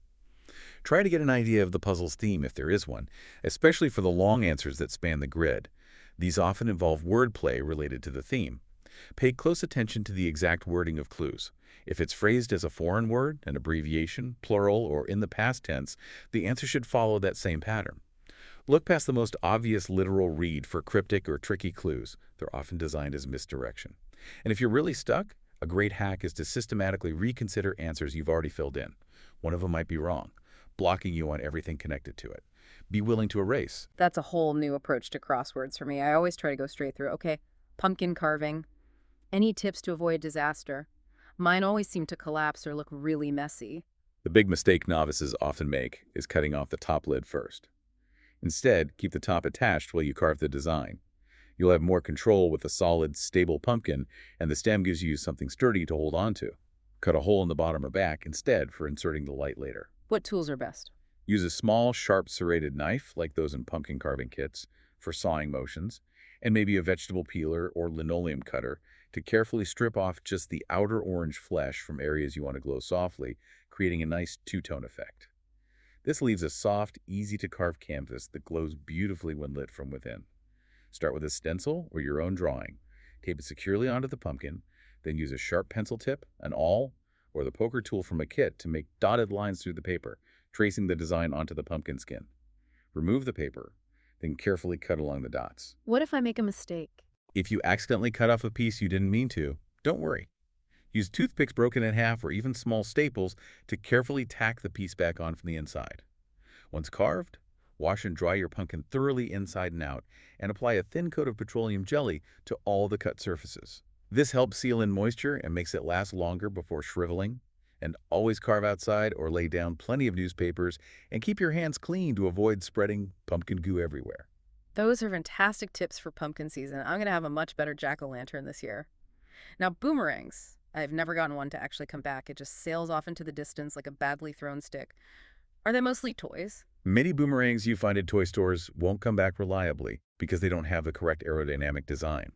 Try to get an idea of the puzzle's theme if there is one, especially for the long answers that span the grid. These often involve wordplay related to the theme. Pay close attention to the exact wording of clues. If it's phrased as a foreign word, an abbreviation, plural, or in the past tense, the answer should follow that same pattern. Look past the most obvious literal read for cryptic or tricky clues. They're often designed as misdirection. And if you're really stuck, a great hack is to systematically reconsider answers you've already filled in. One of them might be wrong, blocking you on everything connected to it. Be willing to erase. That's a whole new approach to crosswords for me. I always try to go straight through. Okay, pumpkin carving. Any tips to avoid disaster? Mine always seem to collapse or look really messy. The big mistake novices often make is cutting off the top lid first. Instead, keep the top attached while you carve the design. You'll have more control with a solid, stable pumpkin, and the stem gives you something sturdy to hold on to. Cut a hole in the bottom or back instead for inserting the light later. What tools are best? Use a small, sharp serrated knife, like those in pumpkin carving kits, for sawing motions, and maybe a vegetable peeler or linoleum cutter to carefully strip off just the outer orange flesh from areas you want to glow softly, creating a nice two-tone effect. This leaves a soft, easy-to-carve canvas that glows beautifully when lit from within. Start with a stencil or your own drawing. Tape it securely onto the pumpkin, then use a sharp pencil tip, an awl, or the poker tool from a kit to make dotted lines through the paper, tracing the design onto the pumpkin skin. Remove the paper, then carefully cut along the dots. What if I make a mistake? If you accidentally cut off a piece you didn't mean to, don't worry. Use toothpicks broken in half or even small staples to carefully tack the piece back on from the inside. Once carved, wash and dry your pumpkin thoroughly inside and out, and apply a thin coat of petroleum jelly to all the cut surfaces. This helps seal in moisture and makes it last longer before shriveling. And always carve outside or lay down plenty of newspapers and keep your hands clean to avoid spreading pumpkin goo everywhere. Those are fantastic tips for pumpkin season. I'm going to have a much better jack-o'-lantern this year. Now, boomerangs. I've never gotten one to actually come back. It just sails off into the distance like a badly thrown stick. Are they mostly toys? Many boomerangs you find at toy stores won't come back reliably because they don't have the correct aerodynamic design.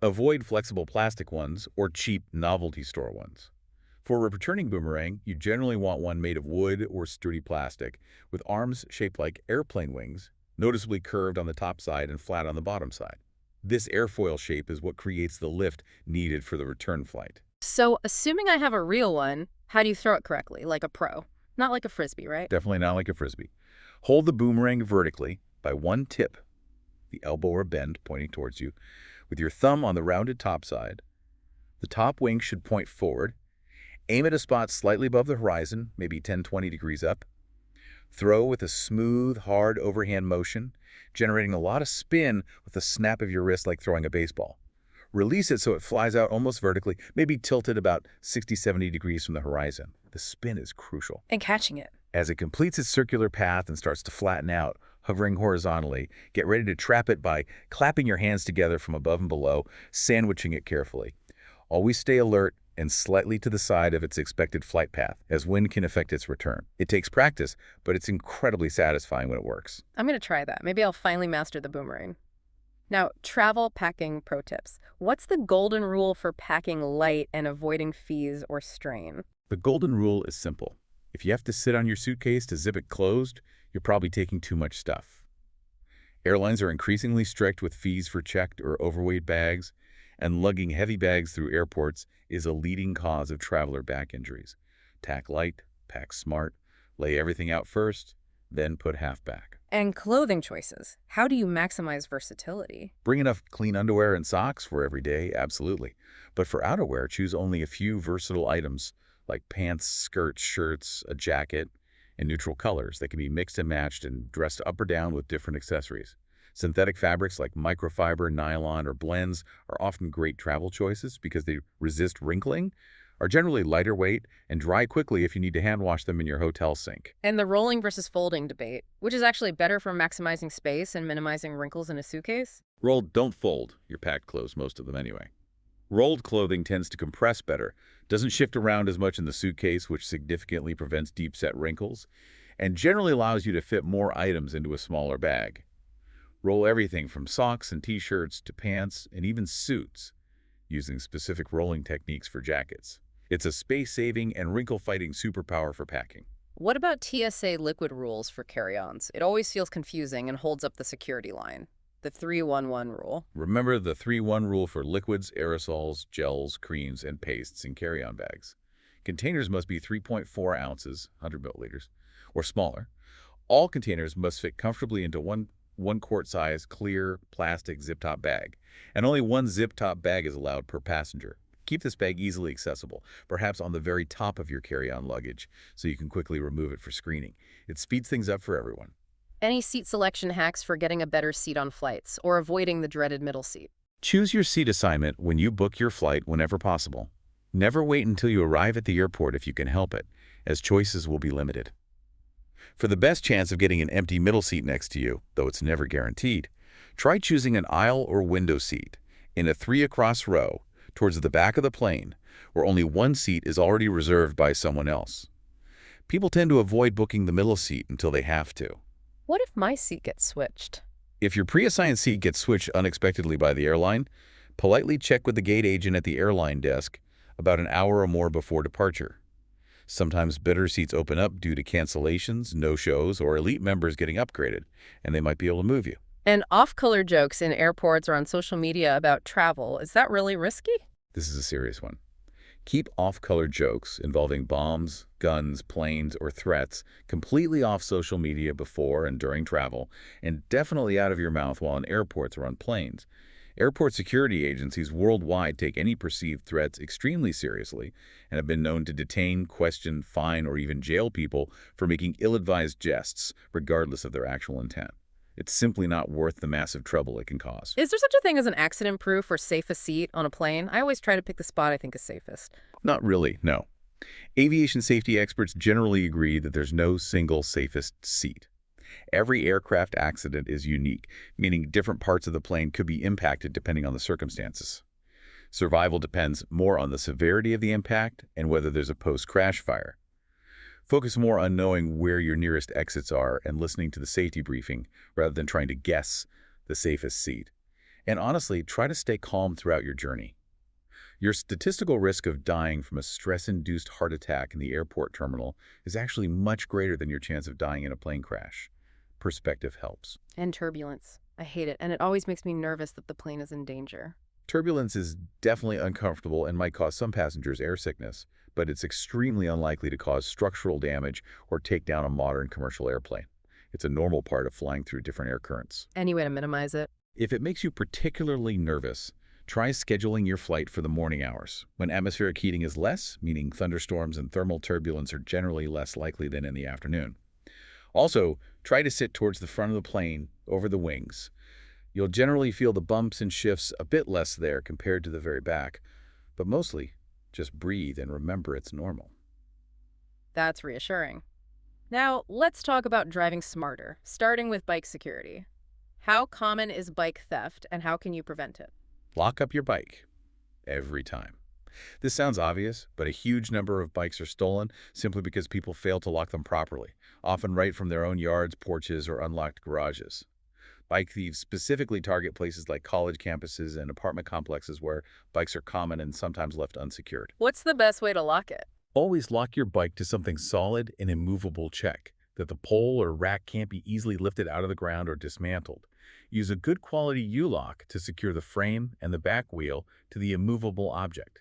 Avoid flexible plastic ones or cheap novelty store ones. For a returning boomerang, you generally want one made of wood or sturdy plastic, with arms shaped like airplane wings, noticeably curved on the top side and flat on the bottom side. This airfoil shape is what creates the lift needed for the return flight. So, assuming I have a real one, how do you throw it correctly, like a pro? Not like a frisbee, right? Definitely not like a frisbee. Hold the boomerang vertically by one tip, the elbow or bend pointing towards you, with your thumb on the rounded top side. The top wing should point forward. Aim at a spot slightly above the horizon, maybe 10-20 degrees up. Throw with a smooth, hard overhand motion, generating a lot of spin with the snap of your wrist like throwing a baseball. Release it so it flies out almost vertically, maybe tilted about 60-70 degrees from the horizon. The spin is crucial. And catching it. As it completes its circular path and starts to flatten out, hovering horizontally, get ready to trap it by clapping your hands together from above and below, sandwiching it carefully. Always stay alert and slightly to the side of its expected flight path, as wind can affect its return. It takes practice, but it's incredibly satisfying when it works. I'm going to try that. Maybe I'll finally master the boomerang. Now, travel packing pro tips. What's the golden rule for packing light and avoiding fees or strain? The golden rule is simple. If you have to sit on your suitcase to zip it closed, you're probably taking too much stuff. Airlines are increasingly strict with fees for checked or overweight bags, and lugging heavy bags through airports is a leading cause of traveler back injuries. Tack light, pack smart, lay everything out first, then put half back. And clothing choices. How do you maximize versatility? Bring enough clean underwear and socks for every day, absolutely. But for outerwear, choose only a few versatile items like pants, skirts, shirts, a jacket, and neutral colors that can be mixed and matched and dressed up or down with different accessories. Synthetic fabrics like microfiber, nylon, or blends are often great travel choices because they resist wrinkling, are generally lighter weight, and dry quickly if you need to hand wash them in your hotel sink. And the rolling versus folding debate, which is actually better for maximizing space and minimizing wrinkles in a suitcase? Rolled don't fold your packed clothes, most of them anyway. Rolled clothing tends to compress better, doesn't shift around as much in the suitcase, which significantly prevents deep-set wrinkles, and generally allows you to fit more items into a smaller bag. Roll everything from socks and t-shirts to pants and even suits, using specific rolling techniques for jackets. It's a space-saving and wrinkle-fighting superpower for packing. What about TSA liquid rules for carry-ons? It always feels confusing and holds up the security line. The 3-1-1 rule. Remember the 3-1 rule for liquids, aerosols, gels, creams, and pastes in carry-on bags. Containers must be 3.4 ounces, 100 milliliters, or smaller. All containers must fit comfortably into one quart size clear plastic zip-top bag, and only one zip-top bag is allowed per passenger. Keep this bag easily accessible, perhaps on the very top of your carry-on luggage, so you can quickly remove it for screening. It speeds things up for everyone. Any seat selection hacks for getting a better seat on flights or avoiding the dreaded middle seat? Choose your seat assignment when you book your flight whenever possible. Never wait until you arrive at the airport if you can help it, as choices will be limited. For the best chance of getting an empty middle seat next to you, though it's never guaranteed, try choosing an aisle or window seat in a 3 across row towards the back of the plane, where only one seat is already reserved by someone else. People tend to avoid booking the middle seat until they have to. What if my seat gets switched? If your pre-assigned seat gets switched unexpectedly by the airline, politely check with the gate agent at the airline desk about an hour or more before departure. Sometimes better seats open up due to cancellations, no-shows, or elite members getting upgraded, and they might be able to move you. And off-color jokes in airports or on social media about travel, is that really risky? This is a serious one. Keep off-color jokes involving bombs, guns, planes, or threats completely off social media before and during travel, and definitely out of your mouth while in airports or on planes. Airport security agencies worldwide take any perceived threats extremely seriously and have been known to detain, question, fine, or even jail people for making ill-advised jests, regardless of their actual intent. It's simply not worth the massive trouble it can cause. Is there such a thing as an accident-proof or safest seat on a plane? I always try to pick the spot I think is safest. Not really, no. Aviation safety experts generally agree that there's no single safest seat. Every aircraft accident is unique, meaning different parts of the plane could be impacted depending on the circumstances. Survival depends more on the severity of the impact and whether there's a post-crash fire. Focus more on knowing where your nearest exits are and listening to the safety briefing rather than trying to guess the safest seat. And honestly, try to stay calm throughout your journey. Your statistical risk of dying from a stress-induced heart attack in the airport terminal is actually much greater than your chance of dying in a plane crash. Perspective helps. And turbulence. I hate it, and it always makes me nervous that the plane is in danger. Turbulence is definitely uncomfortable and might cause some passengers air sickness, but it's extremely unlikely to cause structural damage or take down a modern commercial airplane. It's a normal part of flying through different air currents. Any way to minimize it? If it makes you particularly nervous, try scheduling your flight for the morning hours, when atmospheric heating is less, meaning thunderstorms and thermal turbulence are generally less likely than in the afternoon. Also, try to sit towards the front of the plane, over the wings. You'll generally feel the bumps and shifts a bit less there compared to the very back, but mostly, just breathe and remember it's normal. That's reassuring. Now, let's talk about driving smarter, starting with bike security. How common is bike theft, and how can you prevent it? Lock up your bike. Every time. This sounds obvious, but a huge number of bikes are stolen simply because people fail to lock them properly, often right from their own yards, porches, or unlocked garages. Bike thieves specifically target places like college campuses and apartment complexes where bikes are common and sometimes left unsecured. What's the best way to lock it? Always lock your bike to something solid and immovable. Check that the pole or rack can't be easily lifted out of the ground or dismantled. Use a good quality U-lock to secure the frame and the back wheel to the immovable object.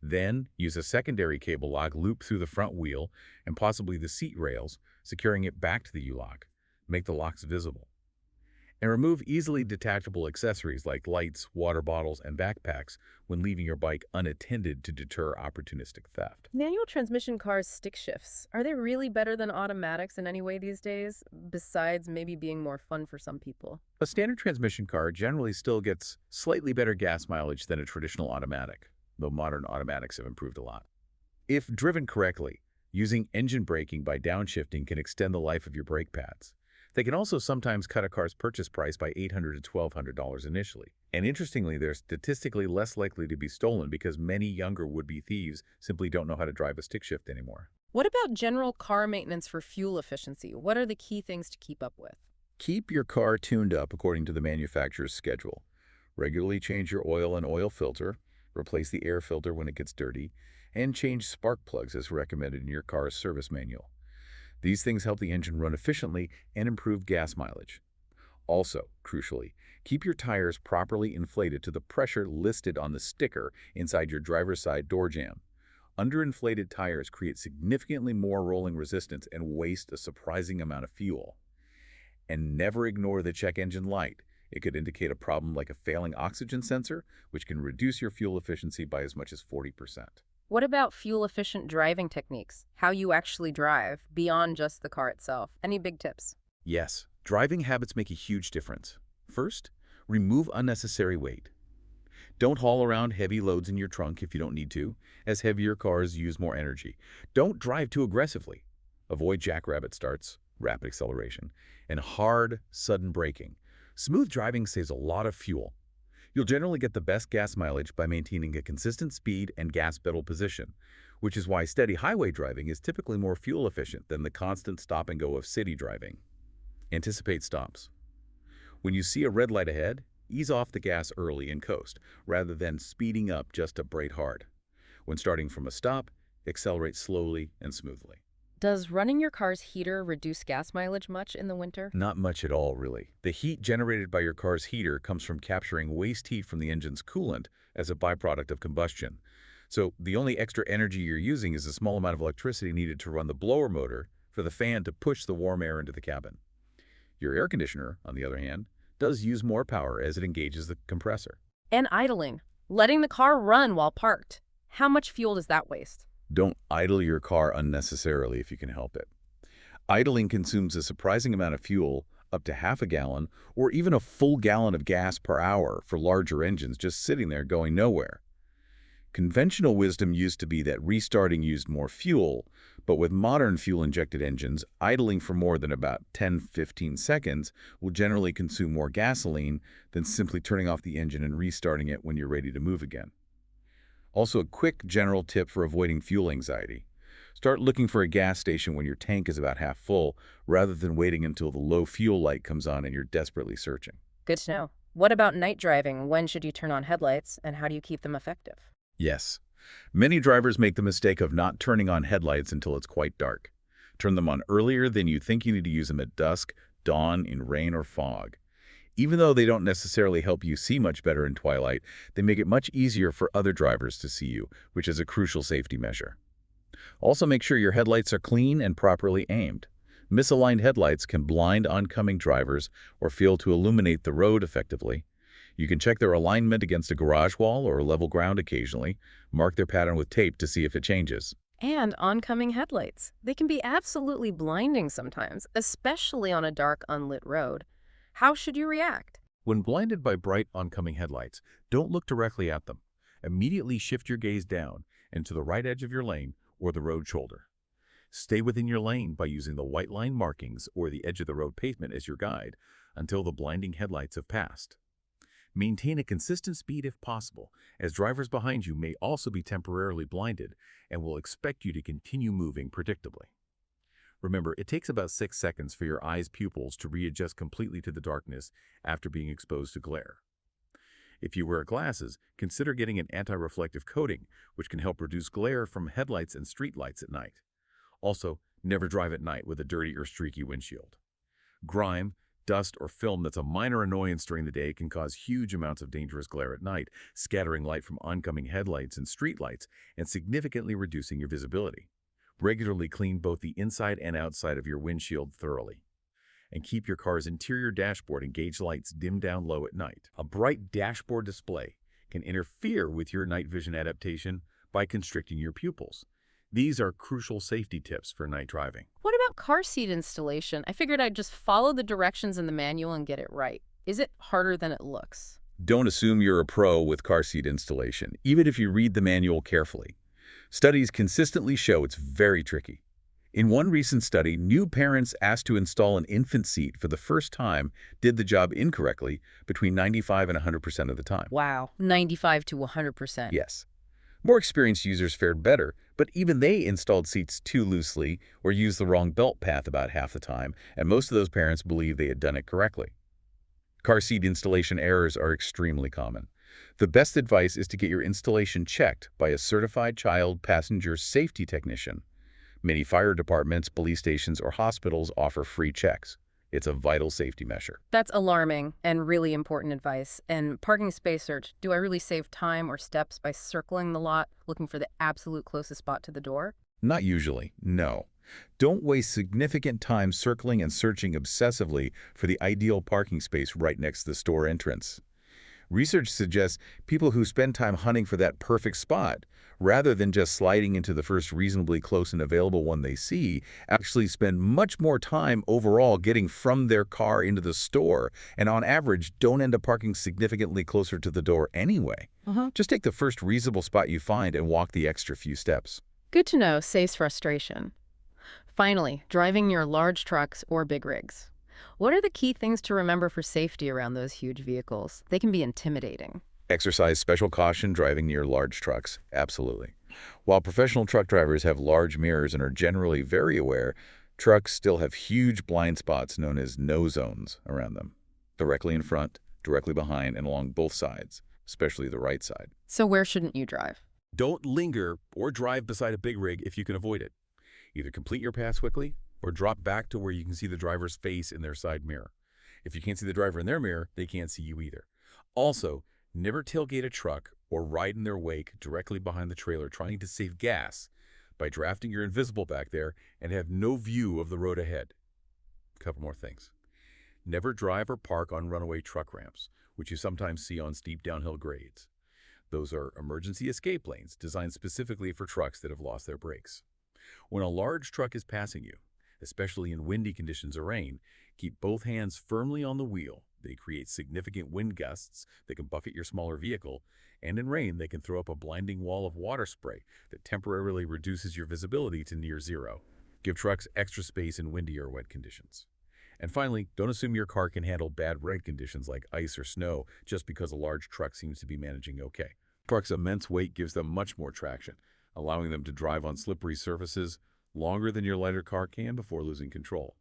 Then, use a secondary cable lock loop through the front wheel and possibly the seat rails, securing it back to the U-lock. Make the locks visible. And remove easily detachable accessories like lights, water bottles, and backpacks when leaving your bike unattended to deter opportunistic theft. Manual transmission cars' stick shifts. Are they really better than automatics in any way these days, besides maybe being more fun for some people? A standard transmission car generally still gets slightly better gas mileage than a traditional automatic, though modern automatics have improved a lot. If driven correctly, using engine braking by downshifting can extend the life of your brake pads. They can also sometimes cut a car's purchase price by $800 to $1,200 initially. And interestingly, they're statistically less likely to be stolen because many younger would-be thieves simply don't know how to drive a stick shift anymore. What about general car maintenance for fuel efficiency? What are the key things to keep up with? Keep your car tuned up according to the manufacturer's schedule. Regularly change your oil and oil filter, replace the air filter when it gets dirty, and change spark plugs as recommended in your car's service manual. These things help the engine run efficiently and improve gas mileage. Also, crucially, keep your tires properly inflated to the pressure listed on the sticker inside your driver's side door jamb. Underinflated tires create significantly more rolling resistance and waste a surprising amount of fuel. And never ignore the check engine light. It could indicate a problem like a failing oxygen sensor, which can reduce your fuel efficiency by as much as 40%. What about fuel-efficient driving techniques? How you actually drive, beyond just the car itself? Any big tips? Yes, driving habits make a huge difference. First, remove unnecessary weight. Don't haul around heavy loads in your trunk if you don't need to, as heavier cars use more energy. Don't drive too aggressively. Avoid jackrabbit starts, rapid acceleration, and hard, sudden braking. Smooth driving saves a lot of fuel. You'll generally get the best gas mileage by maintaining a consistent speed and gas pedal position, which is why steady highway driving is typically more fuel efficient than the constant stop and go of city driving. Anticipate stops. When you see a red light ahead, ease off the gas early and coast, rather than speeding up just to brake hard. When starting from a stop, accelerate slowly and smoothly. Does running your car's heater reduce gas mileage much in the winter? Not much at all, really. The heat generated by your car's heater comes from capturing waste heat from the engine's coolant as a byproduct of combustion. So the only extra energy you're using is a small amount of electricity needed to run the blower motor for the fan to push the warm air into the cabin. Your air conditioner, on the other hand, does use more power as it engages the compressor. And idling, letting the car run while parked. How much fuel does that waste? Don't idle your car unnecessarily if you can help it. Idling consumes a surprising amount of fuel, up to half a gallon, or even a full gallon of gas per hour for larger engines just sitting there going nowhere. Conventional wisdom used to be that restarting used more fuel, but with modern fuel-injected engines, idling for more than about 10–15 seconds will generally consume more gasoline than simply turning off the engine and restarting it when you're ready to move again. Also, a quick general tip for avoiding fuel anxiety. Start looking for a gas station when your tank is about half full, rather than waiting until the low fuel light comes on and you're desperately searching. Good to know. What about night driving? When should you turn on headlights, and how do you keep them effective? Yes. Many drivers make the mistake of not turning on headlights until it's quite dark. Turn them on earlier than you think you need to use them at dusk, dawn, in rain or fog. Even though they don't necessarily help you see much better in twilight, they make it much easier for other drivers to see you, which is a crucial safety measure. Also, make sure your headlights are clean and properly aimed. Misaligned headlights can blind oncoming drivers or fail to illuminate the road effectively. You can check their alignment against a garage wall or level ground occasionally. Mark their pattern with tape to see if it changes. And oncoming headlights. They can be absolutely blinding sometimes, especially on a dark, unlit road. How should you react? When blinded by bright oncoming headlights, don't look directly at them. Immediately shift your gaze down and to the right edge of your lane or the road shoulder. Stay within your lane by using the white line markings or the edge of the road pavement as your guide until the blinding headlights have passed. Maintain a consistent speed if possible, as drivers behind you may also be temporarily blinded and will expect you to continue moving predictably. Remember, it takes about 6 seconds for your eye's pupils to readjust completely to the darkness after being exposed to glare. If you wear glasses, consider getting an anti-reflective coating, which can help reduce glare from headlights and streetlights at night. Also, never drive at night with a dirty or streaky windshield. Grime, dust, or film that's a minor annoyance during the day can cause huge amounts of dangerous glare at night, scattering light from oncoming headlights and streetlights and significantly reducing your visibility. Regularly clean both the inside and outside of your windshield thoroughly. And keep your car's interior dashboard and gauge lights dimmed down low at night. A bright dashboard display can interfere with your night vision adaptation by constricting your pupils. These are crucial safety tips for night driving. What about car seat installation? I figured I'd just follow the directions in the manual and get it right. Is it harder than it looks? Don't assume you're a pro with car seat installation, even if you read the manual carefully. Studies consistently show it's very tricky. In one recent study, new parents asked to install an infant seat for the first time did the job incorrectly between 95 and 100% of the time. Wow, 95 to 100%. Yes. More experienced users fared better, but even they installed seats too loosely or used the wrong belt path about half the time, and most of those parents believed they had done it correctly. Car seat installation errors are extremely common. The best advice is to get your installation checked by a certified child passenger safety technician. Many fire departments, police stations, or hospitals offer free checks. It's a vital safety measure. That's alarming and really important advice. And parking space search, do I really save time or steps by circling the lot, looking for the absolute closest spot to the door? Not usually, no. Don't waste significant time circling and searching obsessively for the ideal parking space right next to the store entrance. Research suggests people who spend time hunting for that perfect spot, rather than just sliding into the first reasonably close and available one they see, actually spend much more time overall getting from their car into the store, and on average don't end up parking significantly closer to the door anyway. Uh-huh. Just take the first reasonable spot you find and walk the extra few steps. Good to know, saves frustration. Finally, driving near large trucks or big rigs. What are the key things to remember for safety around those huge vehicles? They can be intimidating. Exercise special caution driving near large trucks, absolutely. While professional truck drivers have large mirrors and are generally very aware, trucks still have huge blind spots known as no zones around them, directly in front, directly behind, and along both sides, especially the right side. So where shouldn't you drive? Don't linger or drive beside a big rig if you can avoid it. Either complete your pass quickly or drop back to where you can see the driver's face in their side mirror. If you can't see the driver in their mirror, they can't see you either. Also, never tailgate a truck or ride in their wake directly behind the trailer trying to save gas by drafting your invisible back there and have no view of the road ahead. A couple more things. Never drive or park on runaway truck ramps, which you sometimes see on steep downhill grades. Those are emergency escape lanes designed specifically for trucks that have lost their brakes. When a large truck is passing you, especially in windy conditions or rain, keep both hands firmly on the wheel. They create significant wind gusts that can buffet your smaller vehicle, and in rain, they can throw up a blinding wall of water spray that temporarily reduces your visibility to near zero. Give trucks extra space in windy or wet conditions. And finally, don't assume your car can handle bad road conditions like ice or snow just because a large truck seems to be managing okay. Truck's immense weight gives them much more traction, allowing them to drive on slippery surfaces longer than your lighter car can before losing control.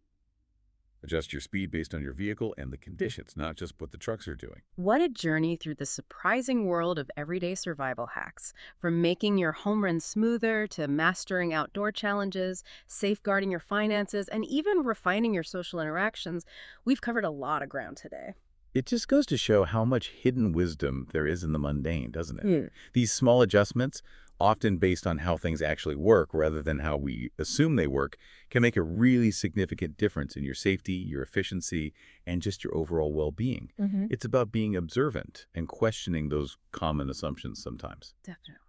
Adjust your speed based on your vehicle and the conditions, not just what the trucks are doing. What a journey through the surprising world of everyday survival hacks. From making your home run smoother to mastering outdoor challenges, safeguarding your finances, and even refining your social interactions, we've covered a lot of ground today. It just goes to show how much hidden wisdom there is in the mundane, doesn't it? Hmm. These small adjustments, often based on how things actually work rather than how we assume they work, can make a really significant difference in your safety, your efficiency, and just your overall well-being. Mm-hmm. It's about being observant and questioning those common assumptions sometimes. Definitely.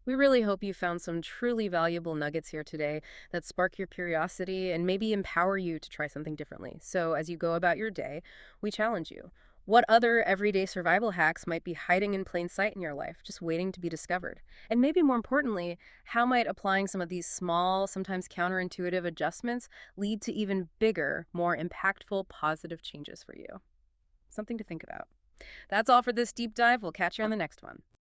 We really hope you found some truly valuable nuggets here today that spark your curiosity and maybe empower you to try something differently. So, as you go about your day, we challenge you. What other everyday survival hacks might be hiding in plain sight in your life, just waiting to be discovered? And maybe more importantly, how might applying some of these small, sometimes counterintuitive adjustments lead to even bigger, more impactful, positive changes for you? Something to think about. That's all for this deep dive. We'll catch you on the next one.